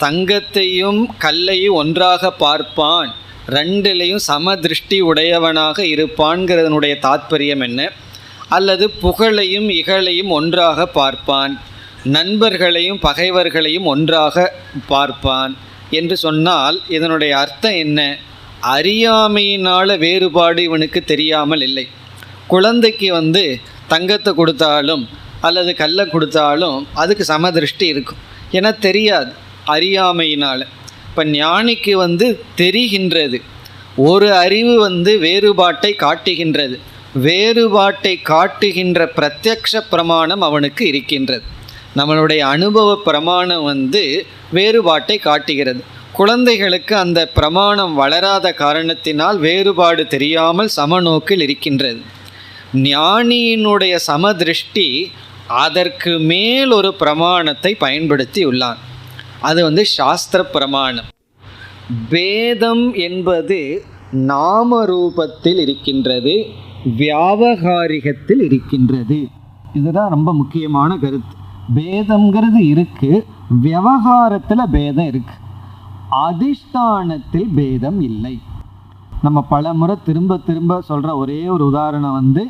தங்கத்தையும் கல்லையும் ஒன்றாக பார்ப்பான், ரெண்டுலேயும் சமதிருஷ்டி உடையவனாக இருப்பான்கிறதனுடைய தாத்பரியம் என்ன? அல்லது புகழையும் இகழையும் ஒன்றாக பார்ப்பான், நண்பர்களையும் பகைவர்களையும் ஒன்றாக பார்ப்பான் என்று சொன்னால் இதனுடைய அர்த்தம் என்ன? அறியாமையினால் வேறுபாடு இவனுக்கு தெரியாமல் இல்லை. குழந்தைக்கு தங்கத்தை கொடுத்தாலும் அல்லது கல்லை கொடுத்தாலும் அதுக்கு சமதிருஷ்டி இருக்கும், ஏன்னா தெரியாது, அறியாமையினால். இப்போ ஞானிக்கு தெரிகின்றது, ஒரு அறிவு வேறுபாட்டை காட்டுகின்றது, வேறுபாட்டை காட்டுகின்ற பிரத்யக்ஷ பிரமாணம் அவனுக்கு இருக்கின்றது. நம்மளுடைய அனுபவ பிரமாணம் வேறுபாட்டை காட்டுகிறது. குழந்தைகளுக்கு அந்த பிரமாணம் வளராத காரணத்தினால் வேறுபாடு தெரியாமல் சமநோக்கில் இருக்கின்றது. ஞானியினுடைய சமதிருஷ்டி அதற்கு மேல் ஒரு பிரமாணத்தை பயன்படுத்தி உள்ளான். அது சாஸ்திர பிரமாணம். பேதம் என்பது நாமரூபத்தில் இருக்கின்றது, வியாவகாரிகத்தில் இருக்கின்றது. இதுதான் ரொம்ப முக்கியமான கருத்து. பேதம்ங்கிறது இருக்கு, விவகாரத்தில் பேதம் இருக்கு, அதிஷ்டானத்தில் பேதம் இல்லை. நம்ம பல முறை திரும்ப திரும்ப சொல்கிற ஒரே ஒரு உதாரணம்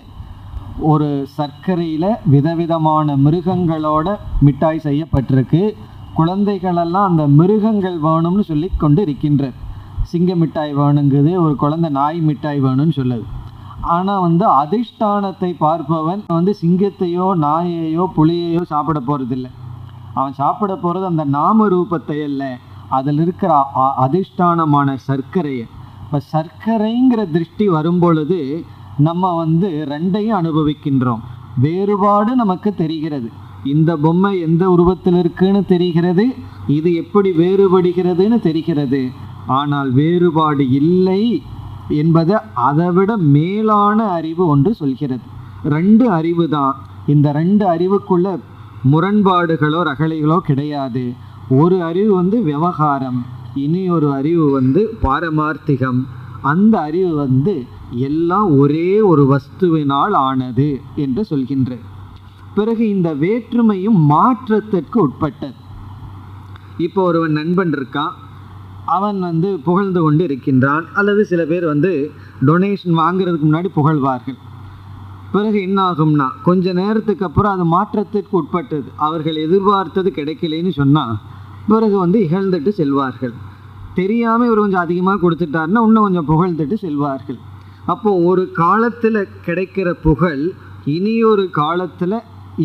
ஒரு சர்க்கரையில் விதவிதமான மிருகங்களோட மிட்டாய் செய்யப்பட்டிருக்கு. குழந்தைகளெல்லாம் அந்த மிருகங்கள் வேணும்னு சொல்லி கொண்டு இருக்கின்றது. சிங்க மிட்டாய் வேணுங்குது, ஒரு குழந்தை நாய் மிட்டாய் வேணும்னு சொல்லுது. ஆனால் அதிஷ்டானத்தை பார்ப்பவன் சிங்கத்தையோ நாயையோ புலியையோ சாப்பிட போகிறதில்லை. அவன் சாப்பிட போகிறது அந்த நாம ரூபத்தை அல்ல, அதில் இருக்கிற அதிஷ்டானமான சர்க்கரையை. இப்போ சர்க்கரைங்கிற திருஷ்டி வரும்பொழுது நம்ம ரெண்டையும் அனுபவிக்கின்றோம். வேறுபாடு நமக்கு தெரிகிறது. இந்த பொம்மை எந்த உருவத்தில் இருக்குன்னு தெரிகிறது, இது எப்படி வேறுபடுகிறதுன்னு தெரிகிறது. ஆனால் வேறுபாடு இல்லை என்பதை அதைவிட மேலான அறிவு ஒன்று சொல்கிறது. ரெண்டு அறிவு தான். இந்த ரெண்டு அறிவுக்குள்ள முரண்பாடுகளோ ரகளைகளோ கிடையாது. ஒரு அறிவு விவகாரம், இனி ஒரு அறிவு பாரமார்த்திகம். அந்த அறிவு எல்லாம் ஒரே ஒரு வஸ்துவினால் ஆனது என்று சொல்கின்றது. பிறகு இந்த வேற்றுமையும் மாற்றத்திற்கு உட்பட்டது. இப்போ ஒருவன் நண்பன் இருக்கான், அவன் புகழ்ந்து கொண்டு இருக்கின்றான். அல்லது சில பேர் டொனேஷன் வாங்குறதுக்கு முன்னாடி புகழ்வார்கள். பிறகு என்ன ஆகும்னா கொஞ்ச நேரத்துக்கு அப்புறம் அது மாற்றத்திற்கு உட்பட்டது. அவர்கள் எதிர்பார்த்தது கிடைக்கலன்னு சொன்னால் பிறகு இகழ்ந்துட்டு செல்வார்கள். தெரியாமல் இவர் கொஞ்சம் அதிகமாக கொடுத்துட்டாருன்னா இன்னும் கொஞ்சம் புகழ்ந்துட்டு செல்வார்கள். அப்போது ஒரு காலத்தில் கிடைக்கிற புகழ் இனியொரு காலத்தில்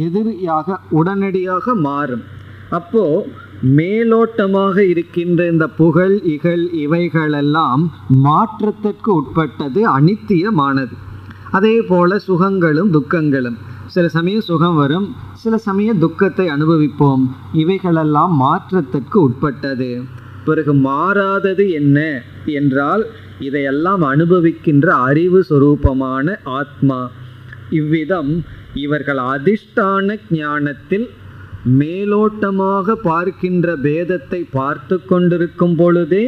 எதிரியாக உடனடியாக மாறும். அப்போது மேலோட்டமாக இருக்கின்ற இந்த புகழ் இகழ் இவைகளெல்லாம் மாற்றத்திற்கு உட்பட்டது, அனித்தியமானது. அதே போல் சுகங்களும் துக்கங்களும், சில சமயம் சுகம் வரும், சில சமயம் துக்கத்தை அனுபவிப்போம். இவைகளெல்லாம் மாற்றத்திற்கு உட்பட்டது. பிறகு மாறாதது என்ன என்றால் இதையெல்லாம் அனுபவிக்கின்ற அறிவு சொரூபமான ஆத்மா. இவ்விதம் இவர்கள் அதிஷ்டான ஞானத்தில் மேலோட்டமாக பார்க்கின்ற பேதத்தை பார்த்து கொண்டிருக்கும் பொழுதே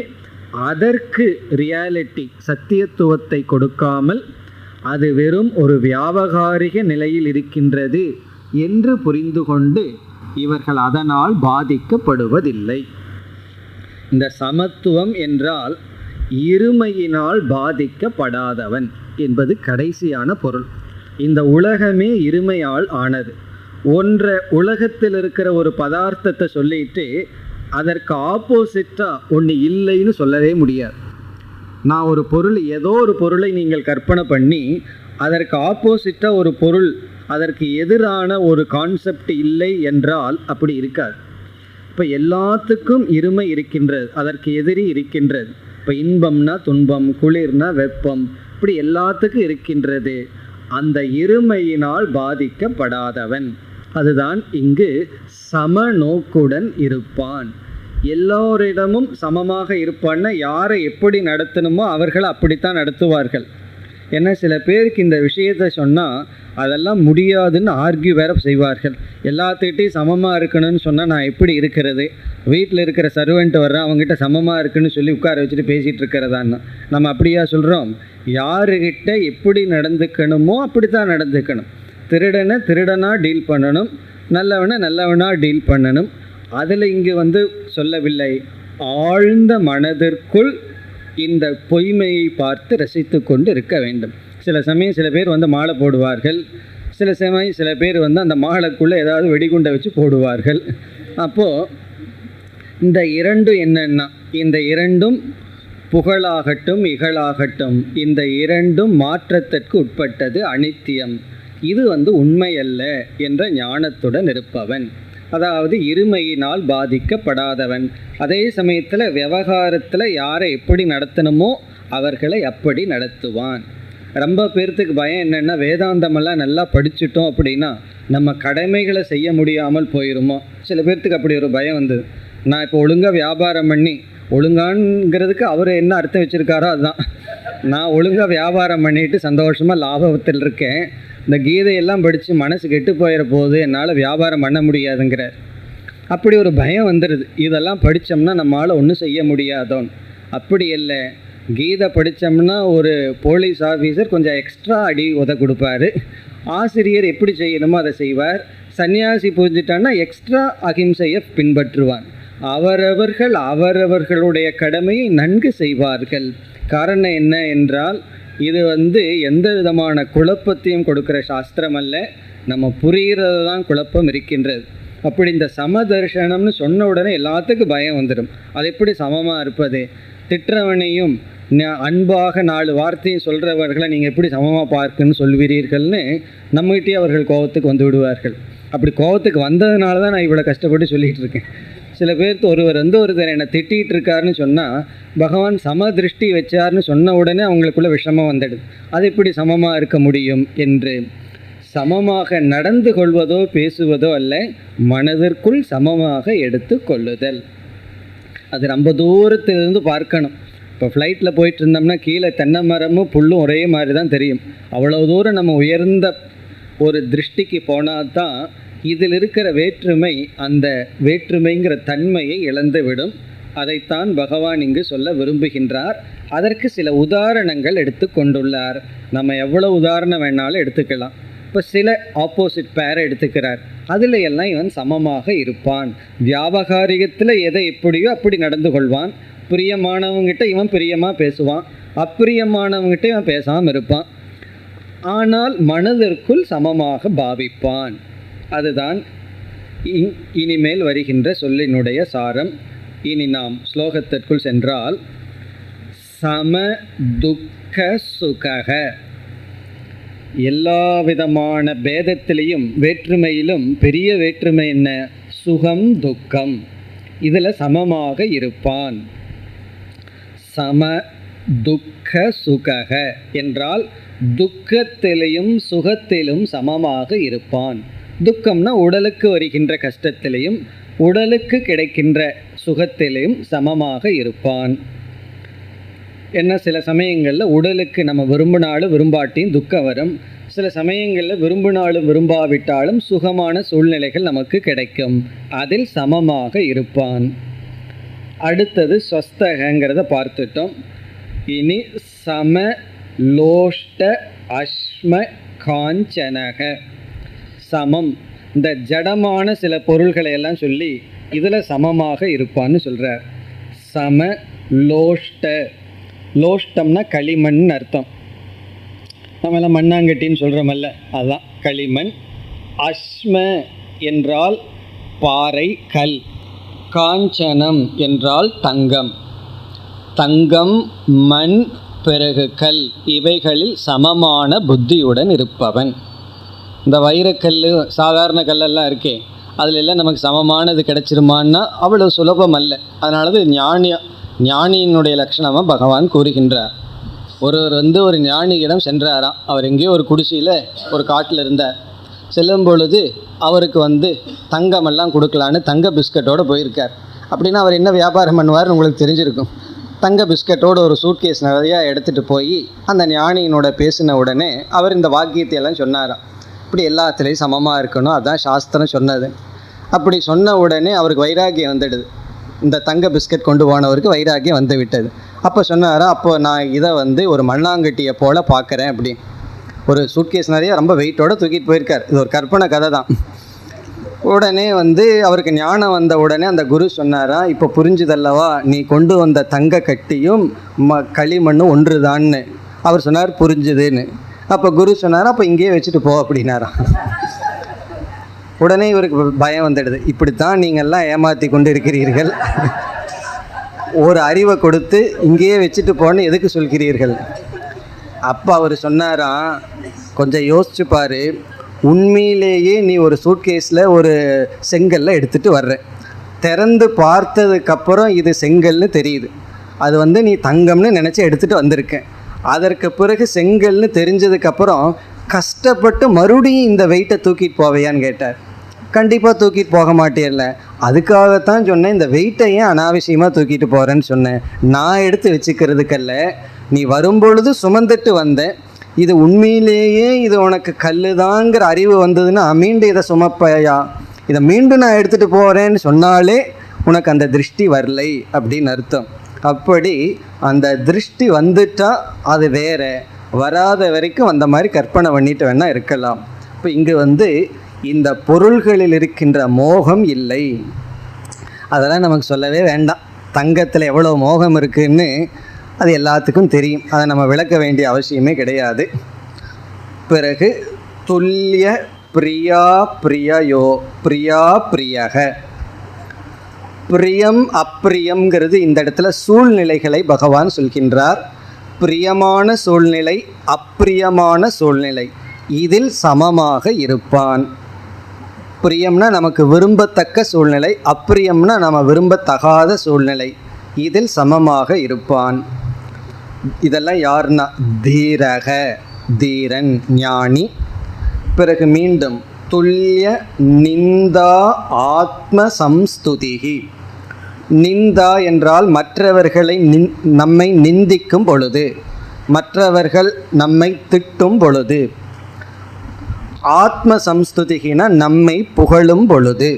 அதற்கு ரியாலிட்டி சத்தியத்துவத்தை கொடுக்காமல் அது வெறும் ஒரு வியாவகாரிக நிலையில் இருக்கின்றது என்று புரிந்து கொண்டு இவர்கள் அதனால் பாதிக்கப்படுவதில்லை. இந்த சமத்துவம் என்றால் இருமையினால் பாதிக்கப்படாதவன் என்பது கடைசியான பொருள். இந்த உலகமே இருமையால் ஆனது. உலகத்தில் இருக்கிற ஒரு பதார்த்தத்தை சொல்லிட்டு அதற்கு ஆப்போசிட்டாக ஒன்று இல்லைன்னு சொல்லவே முடியாது. நான் ஒரு பொருள், ஏதோ ஒரு பொருளை நீங்கள் கற்பனை பண்ணி அதற்கு ஆப்போசிட்டாக ஒரு பொருள், அதற்கு எதிரான ஒரு கான்செப்ட் இல்லை என்றால் அப்படி இருக்காது. இப்போ எல்லாத்துக்கும் இருமை இருக்கின்றது, அதற்கு எதிரி இருக்கின்றது. இப்போ இன்பம்னா துன்பம், குளிர்னா வெப்பம், இப்படி எல்லாத்துக்கும் இருக்கின்றது. அந்த இருமையினால் பாதிக்கப்படாதவன், அதுதான் இங்கு சமநோக்குடன் இருப்பான். எல்லோரிடமும் சமமாக இருப்பான்னா யாரை எப்படி நடத்தணுமோ அவர்கள் அப்படித்தான் நடத்துவார்கள். ஏன்னா சில பேருக்கு இந்த விஷயத்தை சொன்னால் அதெல்லாம் முடியாதுன்னு ஆர்கியூ வேற செய்வார்கள். எல்லாத்துக்கிட்டையும் சமமாக இருக்கணும்னு சொன்னால் நான் எப்படி இருக்கிறது, வீட்டில் இருக்கிற சர்வெண்ட் வர்றேன் அவங்ககிட்ட சமமாக இருக்குன்னு சொல்லி உட்கார வச்சுட்டு பேசிகிட்டு இருக்கிறதான்னு நம்ம அப்படியா சொல்கிறோம்? யாருக்கிட்ட எப்படி நடந்துக்கணுமோ அப்படித்தான் நடந்துக்கணும். திருடனை திருடனாக டீல் பண்ணணும், நல்லவனை நல்லவனாக டீல் பண்ணணும். அதில் இங்கு சொல்லவில்லை, ஆழ்ந்த மனதிற்குள் இந்த பொய்மையை பார்த்து ரசித்து கொண்டு இருக்க வேண்டும். சில சமயம் சில பேர் மாலை போடுவார்கள், சில சமயம் சில பேர் அந்த மாலைக்குள்ளே ஏதாவது வெடிகுண்டை வச்சு போடுவார்கள். அப்போது இந்த இரண்டும் என்னென்னா, இந்த இரண்டும் புகழாகட்டும் இகழாகட்டும் இந்த இரண்டும் மாற்றத்திற்கு உட்பட்டது, அனித்தியம். இது உண்மையல்ல என்ற ஞானத்துடன் இருப்பவன், அதாவது இருமையினால் பாதிக்கப்படாதவன். அதே சமயத்தில் விவகாரத்தில் யாரை எப்படி நடத்தணுமோ அவர்களை அப்படி நடத்துவான். ரொம்ப பேர்த்துக்கு பயம் என்னென்னா, வேதாந்தமெல்லாம் நல்லா படிச்சுட்டோம் அப்படின்னா நம்ம கடமைகளை செய்ய முடியாமல் போயிடுமோ. சில பேர்த்துக்கு அப்படி ஒரு பயம் வந்தது. நான் இப்போ ஒழுங்காக வியாபாரம் பண்ணி, ஒழுங்கான்ங்கிறதுக்கு அவர் என்ன அர்த்தம் வச்சுருக்காரோ அதுதான், நான் ஒழுங்காக வியாபாரம் பண்ணிட்டு சந்தோஷமாக லாபத்தில் இருக்கேன், இந்த கீதையெல்லாம் படித்து மனசு கெட்டு போயிட போகுது, என்னால் வியாபாரம் பண்ண முடியாதுங்கிறார். அப்படி ஒரு பயம் வந்துடுது. இதெல்லாம் படித்தோம்னா நம்மளால் ஒன்றும் செய்ய முடியாதோன்னு. அப்படி இல்லை, கீதை படித்தோம்னா ஒரு போலீஸ் ஆஃபீஸர் கொஞ்சம் எக்ஸ்ட்ரா அடி உத கொடுப்பார், ஆசிரியர் எப்படி செய்யணுமோ அதை செய்வார், சன்னியாசி புரிஞ்சிட்டான்னா எக்ஸ்ட்ரா அகிம்சையை பின்பற்றுவான். அவரவர்கள் அவரவர்களுடைய கடமையை நன்கு செய்வார்கள். காரணம் என்ன என்றால் இது எந்த விதமான குழப்பத்தையும் கொடுக்குற சாஸ்திரம் அல்ல, நம்ம புரிகிறது தான் குழப்பம் இருக்கின்றது. அப்படி இந்த சமதர்சனம்னு சொன்ன உடனே எல்லாத்துக்கும் பயம் வந்துடும். அது எப்படி சமமாக இருப்பது? திட்டுறவனையும் அன்பாக 4 வார்த்தையை சொல்கிறவர்களை நீங்கள் எப்படி சமமாக பார்க்குன்னு சொல்வீர்கள்னு நம்மகிட்டே அவர்கள் கோபத்துக்கு வந்து விடுவார்கள். அப்படி கோபத்துக்கு வந்ததுனால தான் நான் இவ்வளோ கஷ்டப்பட்டு சொல்லிகிட்டு இருக்கேன். சில பேர்த்து ஒருத்தர் என்னை திட்டிகிட்டு இருக்காருன்னு சொன்னால் பகவான் சம திருஷ்டி வச்சார்னு சொன்ன உடனே அவங்களுக்குள்ள விஷமம் வந்துடுது. அது எப்படி சமமாக இருக்க முடியும் என்று. சமமாக நடந்து கொள்வதோ பேசுவதோ அல்ல, மனதிற்குள் சமமாக எடுத்து கொள்ளுதல். அது ரொம்ப தூரத்திலிருந்து பார்க்கணும். இப்போ ஃப்ளைட்டில் போயிட்டு இருந்தோம்னா கீழே தென்னை மரமும் புல்லும் ஒரே மாதிரி தான் தெரியும். அவ்வளோ தூரம் நம்ம உயர்ந்த ஒரு திருஷ்டிக்கு போனால் தான் இதில் இருக்கிற வேற்றுமை அந்த வேற்றுமைங்கிற தன்மையை இழந்து விடும். அதைத்தான் பகவான் இங்கு சொல்ல விரும்புகின்றார். அதற்கு சில உதாரணங்கள் எடுத்து கொண்டுள்ளார். நம்ம எவ்வளோ உதாரணம் வேணாலும் எடுத்துக்கலாம். இப்போ சில ஆப்போசிட் பேரை எடுத்துக்கிறார். அதில் எல்லாம் இவன் சமமாக இருப்பான். வியாபகாரிகத்தில் எதை எப்படியோ அப்படி நடந்து கொள்வான். பிரியமானவங்கிட்ட இவன் பிரியமாக பேசுவான், அப்பிரியமானவங்கிட்ட இவன் பேசாமல் இருப்பான். ஆனால் மனதிற்குள் சமமாக பாவிப்பான். அதுதான் இனிமேல் வருகின்ற சொல்லினுடைய சாரம். இனி நாம் ஸ்லோகத்திற்குள் சென்றால், சம துக்க சுகக, எல்லா விதமான பேதத்திலையும் வேற்றுமையிலும் பெரிய வேற்றுமை என்ன? சுகம் துக்கம். இதில் சமமாக இருப்பான். சம துக்க சுகக என்றால் துக்கத்திலையும் சுகத்திலும் சமமாக இருப்பான். துக்கம்னா உடலுக்கு வருகின்ற கஷ்டத்திலையும் உடலுக்கு கிடைக்கின்ற சுகத்திலையும் சமமாக இருப்பான். என்ன, சில சமயங்களில் உடலுக்கு நம்ம விரும்பினாலும் விரும்பாட்டியும் துக்கம் வரும். சில சமயங்களில் விரும்பினாலும் விரும்பாவிட்டாலும் சுகமான சூழ்நிலைகள் நமக்கு கிடைக்கும். அதில் சமமாக இருப்பான். அடுத்தது ஸ்வஸ்தகங்கிறத பார்த்துட்டோம். இனி சம லோஷ்ட அஸ்ம காஞ்சனக. சமம், இந்த ஜடமான சில பொருள்களை எல்லாம் சொல்லி இதில் சமமாக இருப்பான்னு சொல்கிறார். சம லோஷ்ட, லோஷ்டம்னா களிமண் அர்த்தம். நம்ம எல்லாம் மண்ணாங்கட்டின்னு சொல்கிறோமல்ல, அதுதான் களிமண். அஸ்ம என்றால் பாறை கல். காஞ்சனம் என்றால் தங்கம். தங்கம், மண், பிறகு கல், இவைகளில் சமமான புத்தியுடன் இருப்பவன். இந்த வைரக்கல், சாதாரண கல்லெல்லாம் இருக்கே, அதில் எல்லாம் நமக்கு சமமானது கிடைச்சிருமான்னா அவ்வளோ சுலபம் அல்ல. அதனால அது ஞானியினுடைய லட்சணமாக பகவான் கூறுகின்றார். ஒருவர் ஒரு ஞானியிடம் சென்றாராம். அவர் எங்கேயோ ஒரு குடிசையில் ஒரு காட்டில் இருந்தார். செல்லும் பொழுது அவருக்கு தங்கமெல்லாம் கொடுக்கலான்னு தங்க பிஸ்கட்டோடு போயிருக்கார். அப்படின்னா அவர் என்ன வியாபாரம் பண்ணுவார்னு உங்களுக்கு தெரிஞ்சிருக்கும். தங்க பிஸ்கட்டோடு ஒரு சூட்கேஸ் நிறையா எடுத்துகிட்டு போய் அந்த ஞானியினோட பேசின உடனே அவர் இந்த வாக்கியத்தையெல்லாம் சொன்னாராம். இப்படி எல்லாத்துலேயும் சமமாக இருக்கணும், அதுதான் சாஸ்திரம் சொன்னது. அப்படி சொன்ன உடனே அவருக்கு வைராகியம் வந்துடுது. இந்த தங்க பிஸ்கட் கொண்டு போனவருக்கு வைராகியம் வந்து விட்டது. அப்போ சொன்னாரா, அப்போ நான் இதை ஒரு மண்ணாங்கட்டியை போல் பார்க்குறேன். அப்படி ஒரு சூட்கேஸ் நிறைய ரொம்ப வெயிட்டோடு தூக்கிட்டு போயிருக்கார். இது ஒரு கற்பனை கதை தான். உடனே அவருக்கு ஞானம் வந்த உடனே அந்த குரு சொன்னாரா, இப்போ புரிஞ்சுதல்லவா, நீ கொண்டு வந்த தங்க கட்டியும் களிமண்ணும் ஒன்று தான்னு. அவர் சொன்னார் புரிஞ்சுதுன்னு. அப்போ குரு சொன்னார், அப்போ இங்கேயே வச்சுட்டு போ அப்படின்னாரா. உடனே இவருக்கு பயம் வந்துடுது. இப்படித்தான் நீங்கள்லாம் ஏமாற்றி கொண்டு இருக்கிறீர்கள், ஒரு அறிவை கொடுத்து இங்கேயே வச்சுட்டு போன்னு எதுக்கு சொல்கிறீர்கள்? அப்போ அவர் சொன்னாராம், கொஞ்சம் யோசிச்சு பாரு, உண்மையிலேயே நீ ஒரு சூட்கேஸில் ஒரு செங்கல்ல எடுத்துகிட்டு வர்ற, திறந்து பார்த்ததுக்கப்புறம் இது செங்கல்னு தெரியுது. அது நீ தங்கம்னு நினச்சி எடுத்துகிட்டு வந்திருக்கேன். அதற்கு பிறகு செங்கல்னு தெரிஞ்சதுக்கப்புறம் கஷ்டப்பட்டு மறுபடியும் இந்த வெயிட்டை தூக்கிட்டு போவையான்னு கேட்டார். கண்டிப்பாக தூக்கிட்டு போக மாட்டேன்ல. அதுக்காகத்தான் சொன்னேன், இந்த வெயிட்டை ஏன் அனாவசியமாக தூக்கிட்டு போகிறேன்னு சொன்னேன். நான் எடுத்து வச்சுக்கிறதுக்கல்ல, நீ வரும்பொழுது சுமந்துட்டு வந்தேன். இது உண்மையிலேயே இது உனக்கு கல்லுதாங்கிற அறிவு வந்ததுன்னா மீண்டும் இதை சுமப்பையா? இதை மீண்டும் நான் எடுத்துகிட்டு போகிறேன்னு சொன்னாலே உனக்கு அந்த திருஷ்டி வரலை அப்படின்னு அர்த்தம். அப்படி அந்த திருஷ்டி வந்துட்டால் அது வேற, வராத வரைக்கும் அந்த மாதிரி கற்பனை பண்ணிட்டு வேணால் இருக்கலாம். இப்போ இங்கு இந்த பொருள்களில் இருக்கின்ற மோகம் இல்லை. அதெல்லாம் நமக்கு சொல்லவே வேண்டாம். தங்கத்தில் எவ்வளோ மோகம் இருக்குதுன்னு அது எல்லாத்துக்கும் தெரியும். அதை நம்ம விளக்க வேண்டிய அவசியமே கிடையாது. பிறகு துல்லிய பிரியா பிரியயோ பிரியா பிரியக. பிரியம் அப்பிரியங்கிறது இந்த இடத்துல சூழ்நிலைகளை பகவான் சொல்கின்றார். பிரியமான சூழ்நிலை, அப்பிரியமான சூழ்நிலை, இதில் சமமாக இருப்பான். பிரியம்னா நமக்கு விரும்பத்தக்க சூழ்நிலை, அப்பிரியம்னா நம்ம விரும்பத்தகாத சூழ்நிலை, இதில் சமமாக இருப்பான். இதெல்லாம் யார்னா தீரக, தீரன், ஞானி. பிறகு மீண்டும் துல்லிய நிந்தா ஆத்ம சம்ஸ்துதிகி. நிந்தா என்றால் மற்றவர்களை நம்மை நிந்திக்கும் பொழுது, மற்றவர்கள் நம்மை திட்டும் பொழுது. ஆத்ம சம்ஸ்துதிகினா நம்மை புகழும் பொழுது.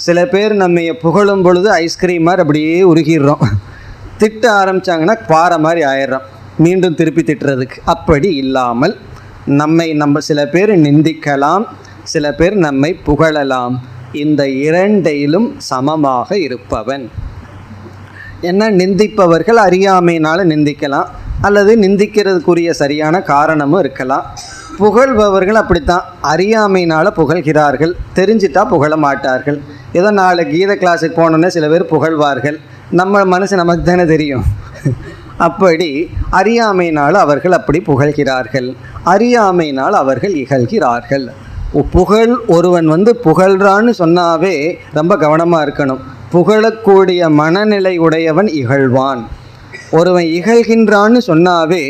சில பேர் நம்ம புகழும் பொழுது ஐஸ்கிரீம் மாதிரி அப்படியே உருகிடுறோம், திட்ட ஆரம்பித்தாங்கன்னா பாறை மாதிரி ஆயிடுறோம், மீண்டும் திருப்பி திட்டுறதுக்கு. அப்படி இல்லாமல் நம்ம சில பேர் நிந்திக்கலாம், சில பேர் நம்மை புகழலாம். இந்த இரண்டையிலும் சமமாக இருப்பவன். என்ன, நிந்திப்பவர்கள் அறியாமையினால் நிந்திக்கலாம், அல்லது நிந்திக்கிறதுக்குரிய சரியான காரணமும் இருக்கலாம். புகழ்பவர்கள் அப்படித்தான், அறியாமையினால் புகழ்கிறார்கள், தெரிஞ்சிட்டா புகழ மாட்டார்கள். ஏதோ 4 கீத கிளாஸுக்கு போனோன்னே சில பேர் புகழ்வார்கள், நம்ம மனசு நமக்கு தானே தெரியும். அப்படி அறியாமையினால் அவர்கள் அப்படி புகழ்கிறார்கள், அறியாமையினால் அவர்கள் இகழ்கிறார்கள். புகழ் ஒருவன் புகழ்றான்னு சொன்னாவே ரொம்ப கவனமாக இருக்கணும். புகழக்கூடிய மனநிலை உடையவன் இகழ்வான். ஒருவன் இகழ்கின்றான்னு சொன்னாவே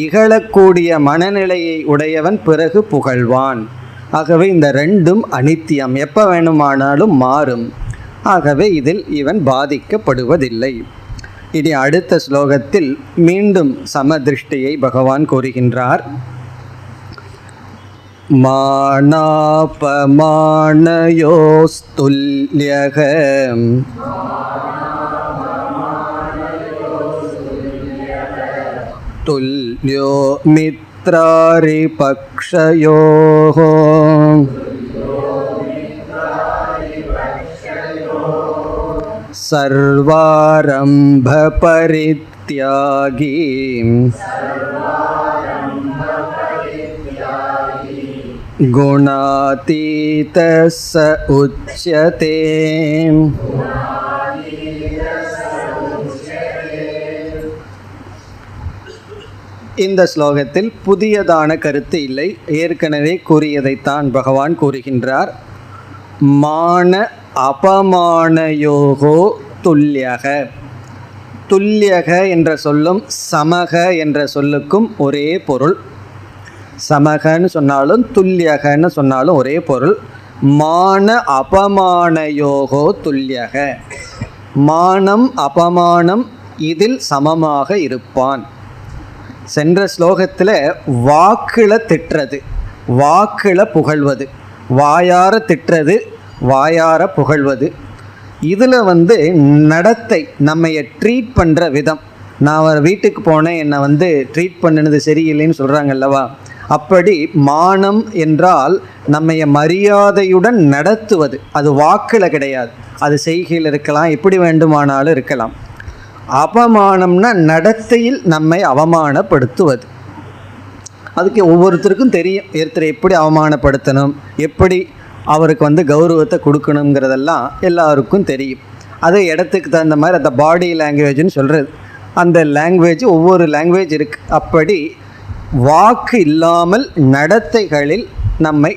இகழக்கூடிய மனநிலையை உடையவன் பிறகு புகழ்வான். ஆகவே இந்த ரெண்டும் அனித்தியம், எப்போ வேணுமானாலும் மாறும். ஆகவே இதில் இவன் பாதிக்கப்படுவதில்லை. இனி அடுத்த ஸ்லோகத்தில் மீண்டும் சமதிருஷ்டியை பகவான் கூறுகின்றார். மானாபமானயோஸ்துல்யக துல்யோ மித்ராரி பக்ஷயோஹ சர்வாரம்ப பரித்யாகி குணாதீத ச உச்யதே. இந்த ஸ்லோகத்தில் புதியதான கருத்து இல்லை, ஏற்கனவே கூறியதைத்தான் பகவான் கூறுகின்றார். மான அபமானயோகோ துல்யக. துல்யக என்ற சொல்லும் சமக என்ற சொல்லுக்கும் ஒரே பொருள். சமகன்னு சொன்னாலும் துல்யகன்னு சொன்னாலும் ஒரே பொருள். மான அபமானயோகோ துல்யக. மானம் அபமானம் இதில் சமமாக இருப்பான். சென்ற ஸ்லோகத்தில் வாக்கில் திட்டுறது, வாக்கில் புகழ்வது, வாயார திட்டுறது, வாயார புகழ்வது. இதில் நடத்தை, நம்மைய ட்ரீட் பண்ணுற விதம். நான் ஒரு வீட்டுக்கு போனேன், என்னை ட்ரீட் பண்ணினது சரியில்லைன்னு சொல்கிறாங்கல்லவா, அப்படி மானம் என்றால் நம்மைய மரியாதையுடன் நடத்துவது. அது வாக்கில் கிடையாது, அது செய்கையில் இருக்கலாம், எப்படி வேண்டுமானாலும் இருக்கலாம். அபமானம்னா நடத்தையில் நம்மை அவமானப்படுத்துவது. அதுக்கு ஒவ்வொருத்தருக்கும் தெரியும், ஒருத்தரை எப்படி அவமானப்படுத்தணும், எப்படி அவருக்கு கௌரவத்தை கொடுக்கணுங்கிறதெல்லாம் எல்லாருக்கும் தெரியும். அது இடத்துக்கு தகுந்த மாதிரி அந்த பாடி லாங்குவேஜ்னு சொல்கிறது, அந்த லாங்குவேஜ் ஒவ்வொரு லாங்குவேஜ் இருக்குது. அப்படி வாக்கு இல்லாமல் நடத்தைகளில் நம்மை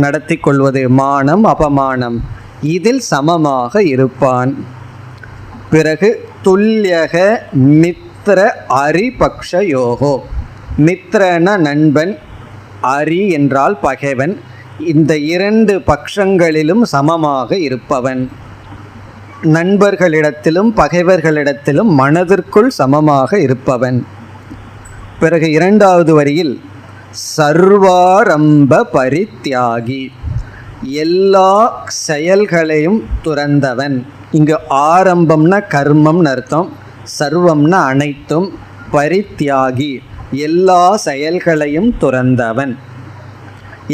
நடத்தி கொள்வது மானம் அபமானம், இதில் சமமாக இருப்பான். பிறகு துல்யக மித்ர அரிபக்ஷயோகோ. மித்ரன நண்பன், அரி என்றால் பகைவன். இந்த 2 பட்சங்களிலும் சமமாக இருப்பவன். நண்பர்களிடத்திலும் பகைவர்களிடத்திலும் மனதிற்குள் சமமாக இருப்பவன். பிறகு 2வது வரியில் சர்வாரம்ப பரித்யாகி, எல்லா செயல்களையும் துறந்தவன். இங்கு ஆரம்பம்னா கர்மம்னு அர்த்தம், சர்வம்னா அனைத்தும், பரித்யாகி எல்லா செயல்களையும் துறந்தவன்.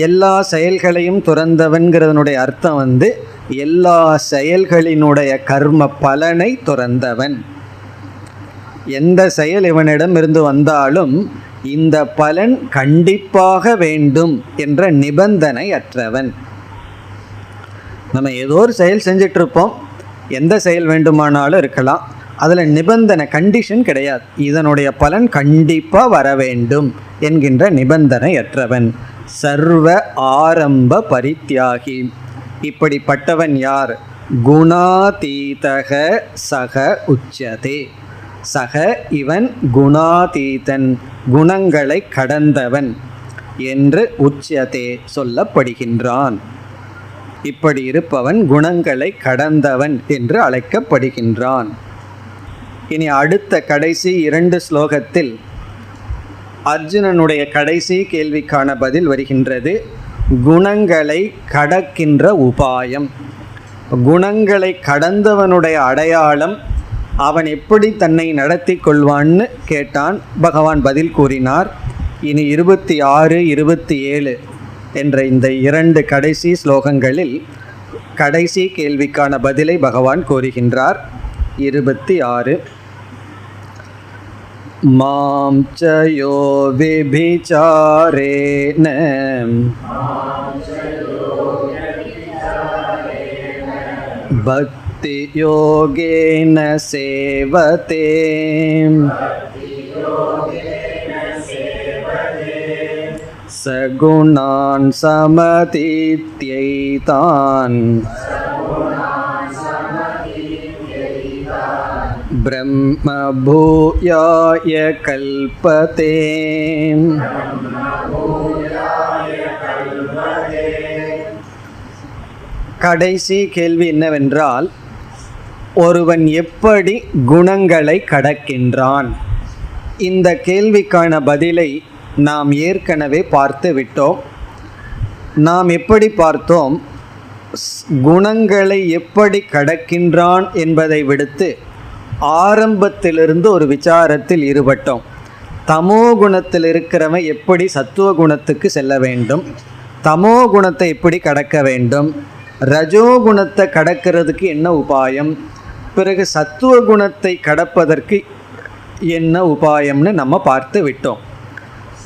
எல்லா செயல்களையும் துறந்தவன்கிறதனுடைய அர்த்தம் எல்லா செயல்களினுடைய கர்ம பலனை துறந்தவன். எந்த செயல் இவனிடம் இருந்து வந்தாலும் இந்த பலன் கண்டிப்பாக வேண்டும் என்ற நிபந்தனை அற்றவன். நம்ம ஏதோ ஒரு செயல் செஞ்சிட்ருப்போம், எந்த செயல் வேண்டுமானாலும் இருக்கலாம். அதில் நிபந்தனை, கண்டிஷன் கிடையாது. இதனுடைய பலன் கண்டிப்பாக வர வேண்டும் என்கின்ற நிபந்தனையற்றவன். சர்வ ஆரம்ப பரித்தியாகி. இப்படிப்பட்டவன் யார்? குணாதீதக சக உச்சதே. சக இவன் குணாதீதன், குணங்களை கடந்தவன் என்று உச்சதே சொல்லப்படுகின்றான். இப்படி இருப்பவன் குணங்களை கடந்தவன் என்று அழைக்கப்படுகின்றான். இனி அடுத்த கடைசி 2 ஸ்லோகத்தில் அர்ஜுனனுடைய கடைசி கேள்விக்கான பதில் வருகின்றது. குணங்களை கடக்கின்ற உபாயம். குணங்களை கடந்தவனுடைய அடையாளம், அவன் எப்படி தன்னை நடத்தி கொள்வான்னு கேட்டான். பகவான் பதில் கூறினார். இனி 26, 27 என்ற இந்த 2 கடைசி ஸ்லோகங்களில் கடைசி கேள்விக்கான பதிலை பகவான் கூறுகின்றார். 26. மாம் சயோ விபிசாரேன பக்தி யோகேன சேவதே சகுணான் சமதித்யைதான் பிரம்ம பூயாய கல்பதே. கடைசி கேள்வி என்னவென்றால், ஒருவன் எப்படி குணங்களை கடக்கின்றான்? இந்த கேள்விக்கான பதிலை நாம் ஏற்கனவே பார்த்து விட்டோம். நாம் எப்படி பார்த்தோம்? குணங்களை எப்படி கடக்கின்றான் என்பதை விடுத்து ஆரம்பத்திலிருந்து ஒரு விசாரத்தில் ஈடுபட்டோம். தமோ குணத்தில் இருக்கிறவன் எப்படி சத்துவ குணத்துக்கு செல்ல வேண்டும், தமோ குணத்தை எப்படி கடக்க வேண்டும், ரஜோகுணத்தை கடக்கிறதுக்கு என்ன உபாயம், பிறகு சத்துவ குணத்தை கடப்பதற்கு என்ன உபாயம்னு நம்ம பார்த்து விட்டோம்.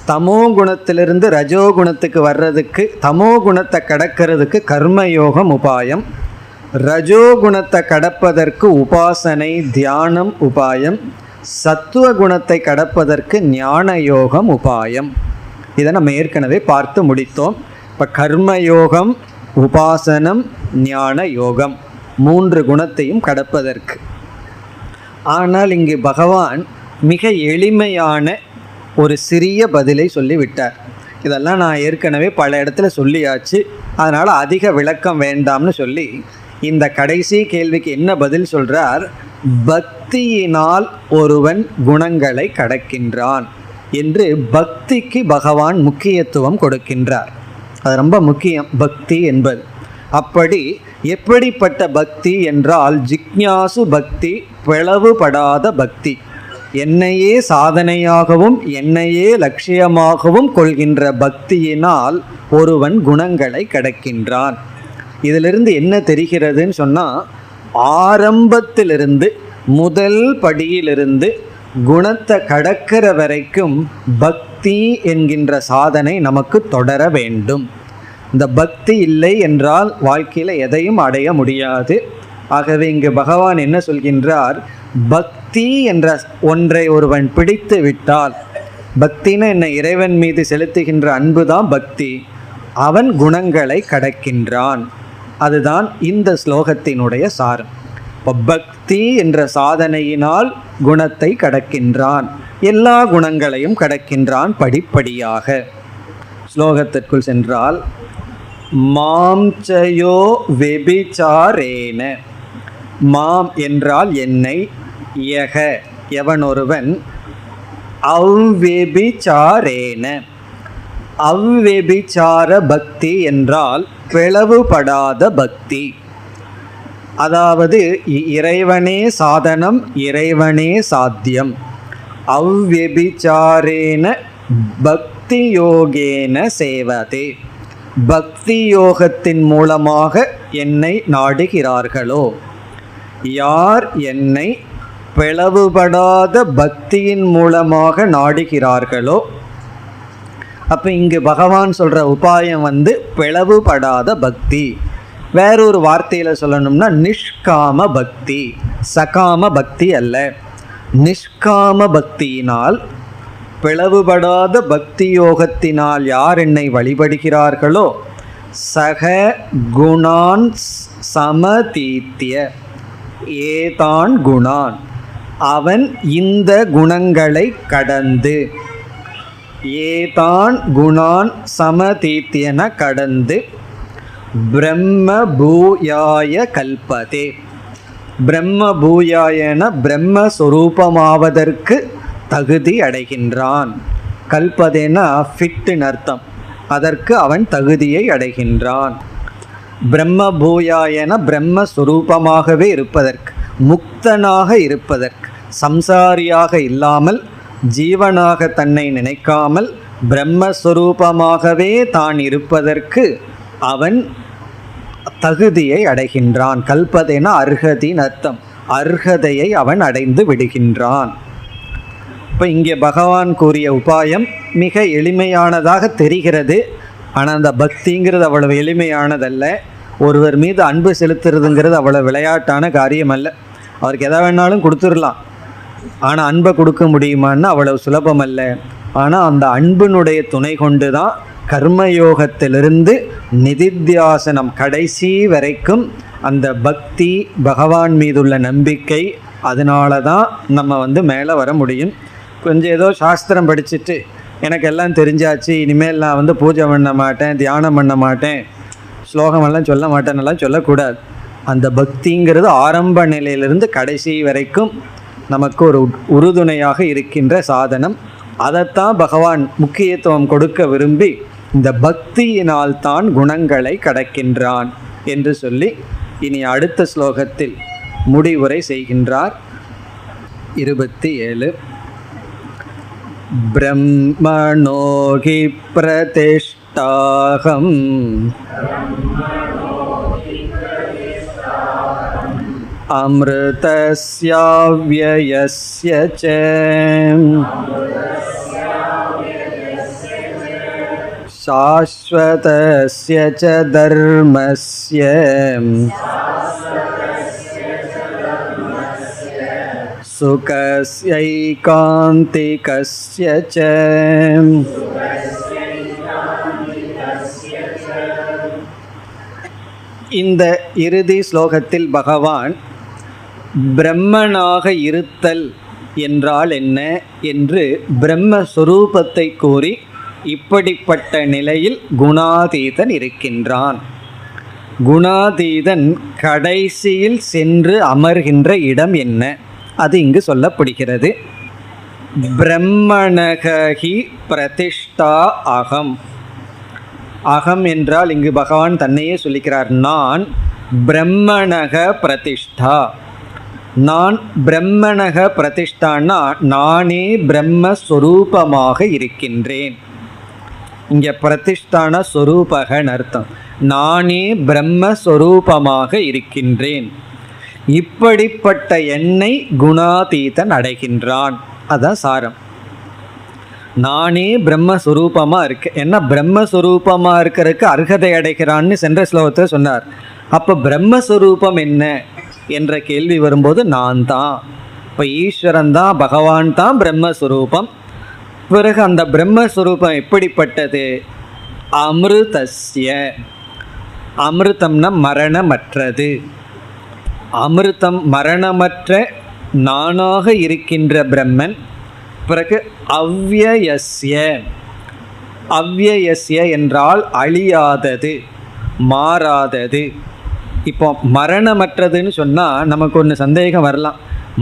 தமோ குணத்திலிருந்து ரஜோகுணத்துக்கு வர்றதுக்கு, தமோ குணத்தை கடக்கிறதுக்கு கர்மயோகம் உபாயம், ரஜோகுணத்தை கடப்பதற்கு உபாசனை தியானம் உபாயம், சத்துவ குணத்தை கடப்பதற்கு ஞான யோகம் உபாயம். இதை நம்ம ஏற்கனவே பார்த்து முடித்தோம். இப்போ கர்மயோகம், உபாசனம், ஞான யோகம் 3 குணத்தையும் கடப்பதற்கு. ஆனால் இங்கு பகவான் மிக எளிமையான ஒரு சிறிய பதிலை சொல்லிவிட்டார். இதெல்லாம் நான் ஏற்கனவே பல இடத்துல சொல்லியாச்சு, அதனால் அதிக விளக்கம் வேண்டாம்னு சொல்லி இந்த கடைசி கேள்விக்கு என்ன பதில் சொல்கிறார்? பக்தியினால் ஒருவன் குணங்களை கடக்கின்றான் என்று பக்திக்கு பகவான் முக்கியத்துவம் கொடுக்கின்றார். அது ரொம்ப முக்கியம், பக்தி என்பது. அப்படி எப்படிப்பட்ட பக்தி என்றால் ஜிக்ஞாசு பக்தி, பிளவுபடாத பக்தி. என்னையே சாதனையாகவும் என்னையே லட்சியமாகவும் கொள்கின்ற பக்தியினால் ஒருவன் குணங்களை கடக்கின்றான். இதிலிருந்து என்ன தெரிகிறதுன்னு சொன்னால், ஆரம்பத்திலிருந்து முதல் படியிலிருந்து குணத்தை கடக்கிற வரைக்கும் பக்தி என்கின்ற சாதனை நமக்கு தொடர வேண்டும். இந்த பக்தி இல்லை என்றால் வாழ்க்கையில் எதையும் அடைய முடியாது. ஆகவே இங்கு பகவான் என்ன சொல்கின்றார்? பக்தி என்ற ஒன்றை ஒருவன் பிடித்து விட்டால், பக்தின்னு என்ன இறைவன் மீது செலுத்துகின்ற அன்பு தான் பக்தி, அவன் குணங்களை கடக்கின்றான். அதுதான் இந்த ஸ்லோகத்தினுடைய சாரம். இப்போ பக்தி என்ற சாதனையினால் குணத்தை கடக்கின்றான், எல்லா குணங்களையும் கடக்கின்றான் படிப்படியாக. ஸ்லோகத்திற்குள் சென்றால், மாம்சயோ வெபிசாரேன, மாம் என்றால் என்னை, யக எவனொருவன், அவ்வெபிசாரேன, அவ்வெபிசார பக்தி என்றால் பிளவுபடாத பக்தி. அதாவது இறைவனே சாதனம், இறைவனே சாத்தியம். அவ்வெபிசாரேன பக்தி யோகேன சேவதே, பக்தி யோகத்தின் மூலமாக என்னை நாடுகிறார்களோ, யார் என்னை பிளவுபடாத பக்தியின் மூலமாக நாடுகிறார்களோ. அப்போ இங்கு பகவான் சொல்கிற உபாயம் பிளவுபடாத பக்தி. வேறொரு வார்த்தையில் சொல்லணும்னா நிஷ்காம பக்தி, சகாம பக்தி அல்ல. நிஷ்காம பக்தியினால், பிளவுபடாத பக்தி யோகத்தினால் யார் என்னை வழிபடுகிறார்களோ சக குணான் சமதீத்திய ஏதான் குணான், அவன் இந்த குணங்களை கடந்து, ஏதான் குணான் சமதீத்தியன கடந்து, பிரம்ம பூயாய கல்பதே, பிரம்ம பூயாயன பிரம்மஸ்வரூபமாவதற்கு தகுதி அடைகின்றான். கல்பதேனா ஃபிட்டுன்னு அர்த்தம், அதற்கு அவன் தகுதியை அடைகின்றான். பிரம்ம பூயாயன பிரம்மஸ்வரூபமாகவே இருப்பதற்கு, முக்தனாக இருப்பதற்கு, சம்சாரியாக இல்லாமல் ஜீவனாக தன்னை நினைக்காமல் பிரம்மஸ்வரூபமாகவே தான் இருப்பதற்கு அவன் தகுதியை அடைகின்றான். கல்பதேன அர்ஹதின் அர்த்தம், அர்ஹதையை அவன் அடைந்து விடுகின்றான். இப்போ இங்கே பகவான் கூறிய உபாயம் மிக எளிமையானதாக தெரிகிறது. ஆனால் அந்த பக்திங்கிறது அவ்வளவு எளிமையானதல்ல. ஒருவர் மீது அன்பு செலுத்துறதுங்கிறது அவ்வளோ விளையாட்டான காரியம் அல்ல. அவருக்கு எதை வேணாலும் கொடுத்துடலாம், ஆனால் அன்பை கொடுக்க முடியுமான்னு அவ்வளவு சுலபம் அல்ல. ஆனால் அந்த அன்பினுடைய துணை கொண்டு தான் கர்மயோகத்திலிருந்து நிதித்தியாசனம் கடைசி வரைக்கும் அந்த பக்தி, பகவான் மீதுள்ள நம்பிக்கை, அதனால தான் நம்ம மேலே வர முடியும். கொஞ்சம் ஏதோ சாஸ்திரம் படிச்சுட்டு எனக்கு எல்லாம் தெரிஞ்சாச்சு, இனிமேல் நான் பூஜை பண்ண மாட்டேன், தியானம் பண்ண மாட்டேன், ஸ்லோகமெல்லாம் சொல்ல மாட்டேன்னெல்லாம் சொல்லக்கூடாது. அந்த பக்திங்கிறது ஆரம்ப நிலையிலிருந்து கடைசி வரைக்கும் நமக்கு ஒரு உறுதுணையாக இருக்கின்ற சாதனம். அதைத்தான் பகவான் முக்கியத்துவம் கொடுக்க விரும்பி இந்த பக்தியினால் தான் குணங்களை கடக்கின்றான் என்று சொல்லி இனி அடுத்த ஸ்லோகத்தில் முடிவுரை செய்கின்றார். 27 பிரம்மணோகி பிரதிஷ்டாகம் அம்ருதஸ்யாவ்யயஸ்ய ச சாஸ்வதஸ்ய ச தர்மஸ்ய சுகஸ்யைகாந்திகஸ்ய ச. இந்த இறுதி ஸ்லோகத்தில் பகவான் பிரம்மனாக இருத்தல் என்றால் என்ன என்று பிரம்மஸ்வரூபத்தை கூறி, இப்படிப்பட்ட நிலையில் குணாதீதன் இருக்கின்றான். குணாதீதன் கடைசியில் சென்று அமர்கின்ற இடம் என்ன, அது இங்கு சொல்லப்படுகிறது. பிரம்மணகி பிரதிஷ்டா அகம். அகம் என்றால் இங்கு பகவான் தன்னையே சொல்லிக்கிறார். நான் பிரம்மணக பிரதிஷ்டா. நான் பிரம்மணக பிரதிஷ்டான்னா நானே பிரம்மஸ்வரூபமாக இருக்கின்றேன். இங்கே பிரதிஷ்டான ஸ்வரூபகன் அர்த்தம். நானே பிரம்மஸ்வரூபமாக இருக்கின்றேன். இப்படிப்பட்ட என்னை குணாதீதன் அடைகின்றான். அதான் சாரம். நானே பிரம்மஸ்வரூபமாக இருக்கேன். என்ன பிரம்மஸ்வரூபமாக இருக்கிறதுக்கு அர்ஹதை அடைகிறான்னு சென்ற ஸ்லோகத்தை சொன்னார். அப்போ பிரம்மஸ்வரூபம் என்ன என்ற கேள்வி வரும்போது நான் தான். இப்போ ஈஸ்வரன் தான், பகவான் தான் பிரம்மஸ்வரூபம். பிறகு அந்த பிரம்மஸ்வரூபம் எப்படிப்பட்டது? அமிர்தஸ்ய. அமிர்தம்னா மரணமற்றது. அமிர்தம் மரணமற்ற நானாக இருக்கின்ற பிரம்மன். பிறகு அவ்யயஸ்ய. அவ்யயஸ்ய என்றால் அழியாதது, மாறாதது. இப்போ மரணமற்றதுன்னு சொன்னால் நமக்கு ஒன்று சந்தேகம் வரலாம்.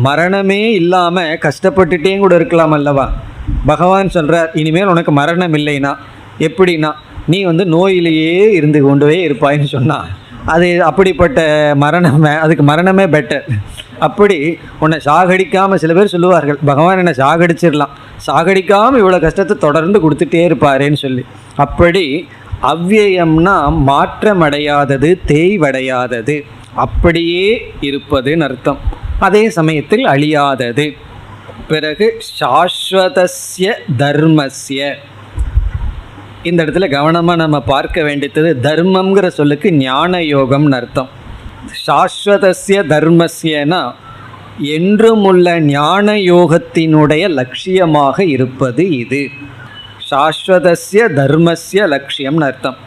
மரணமே இல்லாமல் கஷ்டப்பட்டுட்டே கூட இருக்கலாம் அல்லவா? பகவான் சொல்கிறார், இனிமேல் உனக்கு மரணம் இல்லைனா எப்படின்னா நீ நோயிலேயே இருந்து கொண்டே இருப்பாயின்னு சொன்னால் அது அப்படிப்பட்ட மரணம், அதுக்கு மரணமே பெட்டர். அப்படி உன்னை சாகடிக்காமல், சில பேர் சொல்லுவார்கள் பகவான் என்னை சாகடிச்சிடலாம், சாகடிக்காமல் இவ்வளோ கஷ்டத்தை தொடர்ந்து கொடுத்துட்டே இருப்பாரேன்னு சொல்லி. அப்படி அவ்யயம்னா மாற்றமடையாதது, தேய்வடையாதது, அப்படியே இருப்பதுன்னு அர்த்தம். அதே சமயத்தில் அழியாதது. பிறகு சாஸ்வதஸ்ய தர்மஸ்ய. இந்த இடத்துல கவனமாக நம்ம பார்க்க வேண்டியது தர்மம்ங்கிற சொல்லுக்கு ஞான யோகம்னு அர்த்தம். சாஸ்வதஸ்ய தர்மஸ்யனா என்றும் உள்ள ஞான யோகத்தினுடைய லட்சியமாக இருப்பது இது. சாஸ்வதஸ்ய தர்மஸ்ய லட்சியம்னு அர்த்தம்.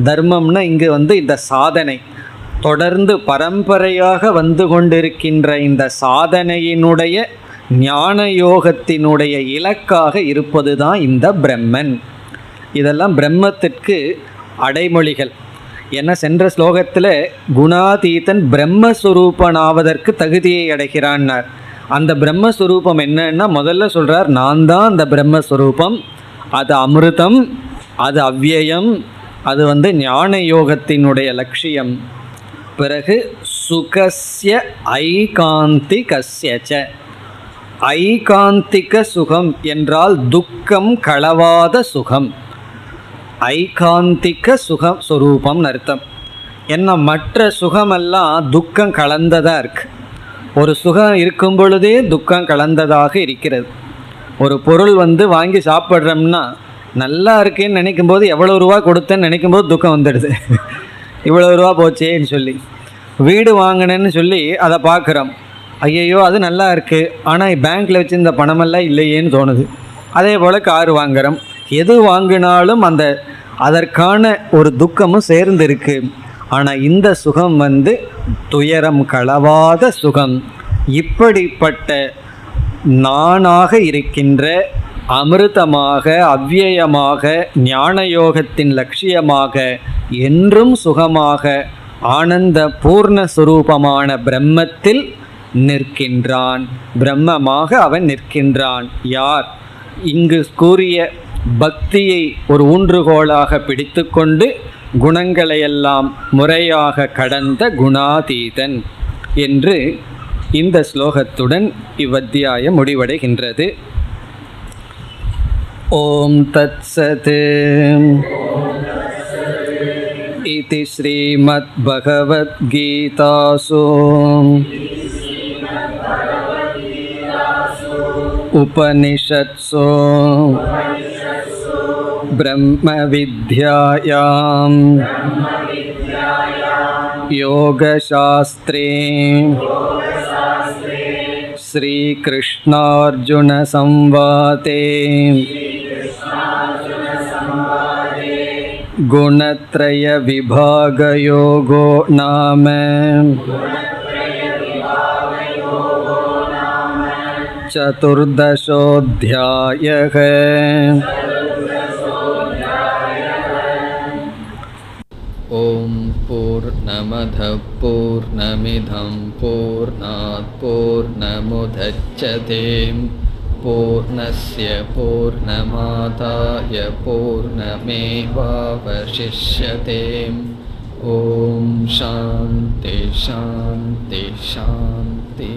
தர்மம்னா இங்கு இந்த சாதனை தொடர்ந்து பரம்பரையாக வந்து கொண்டிருக்கின்ற இந்த சாதனையினுடைய ஞான யோகத்தினுடைய இலக்காக இருப்பது தான் இந்த பிரம்மன். இதெல்லாம் பிரம்மத்திற்கு அடைமொழிகள். ஏன்னா சென்ற ஸ்லோகத்தில் குணாதீதன் பிரம்மஸ்வரூபனாவதற்கு தகுதியை அடைகிறான்னார். அந்த பிரம்மஸ்வரூபம் என்னன்னா முதல்ல சொல்கிறார், நான் தான் அந்த பிரம்மஸ்வரூபம், அது அமிர்தம், அது அவ்யயம், அது ஞான யோகத்தினுடைய லட்சியம். பிறகு சுகஸ்ய ஐகாந்திகஸ்யச, ஐகாந்திக சுகம் என்றால் துக்கம் களவாத சுகம், ஐகாந்திக சுகம் ஸ்வரூபம்னு அர்த்தம். என்ன மற்ற சுகமெல்லாம் துக்கம் கலந்ததாக இருக்கு. ஒரு சுகம் இருக்கும் பொழுதே துக்கம் கலந்ததாக இருக்கிறது. ஒரு பொருள் வாங்கி சாப்பிட்றோம்னா நல்லா இருக்கேன்னு நினைக்கும் போது எவ்வளோ ரூபா கொடுத்தேன்னு நினைக்கும் போது துக்கம் வந்துடுது. இவ்வளோ ரூபா போச்சேன்னு சொல்லி. வீடு வாங்கினேன்னு சொல்லி அதை பார்க்குறோம், ஐயையோ அது நல்லா இருக்குது, ஆனால் பேங்க்கில் வச்சுருந்த பணமெல்லாம் இல்லையேன்னு தோணுது. அதே போல் கார் வாங்குகிறோம், எது வாங்கினாலும் அதற்கான ஒரு துக்கமும் சேர்ந்து இருக்கு. ஆனால் இந்த சுகம் துயரம் களவாத சுகம். இப்படிப்பட்ட நானாக இருக்கின்ற அமிர்தமாக அவ்யயமாக ஞானயோகத்தின் லட்சியமாக என்றும் சுகமாக ஆனந்த பூர்ணஸ்வரூபமான பிரம்மத்தில் நிற்கின்றான். பிரம்மமாக அவன் நிற்கின்றான். யார்? இங்கு கூறிய பக்தியை ஒரு ஊன்றுகோலாக பிடித்து கொண்டு குணங்களையெல்லாம் முறையாக கடந்த குணாதீதன் என்று இந்த ஸ்லோகத்துடன் இவ்வத்தியாயம் முடிவடைகின்றது. ஓம் தத்சத் இதி ஸ்ரீமத் பகவத் கீதாசு உபனிஷத்சு பிரம்ம வித்யாயாம் யோகசாஸ்திரே ஸ்ரீகிருஷ்ணார்ஜுன சம்வாதே குணத்ரய விபாகயோகோ நாம சதுர்தசோऽध्यायः. ஓம் பூர்ணமதః பூர்ணமிதம் பூர்ணாத் பூர்ணமுதச்யதே பூர்ணஸ்ய பூர்ணமாதாய பூர்ணமேவாவசிஷ்யதே. ஓம் சாந்தி சாந்தி சாந்தி.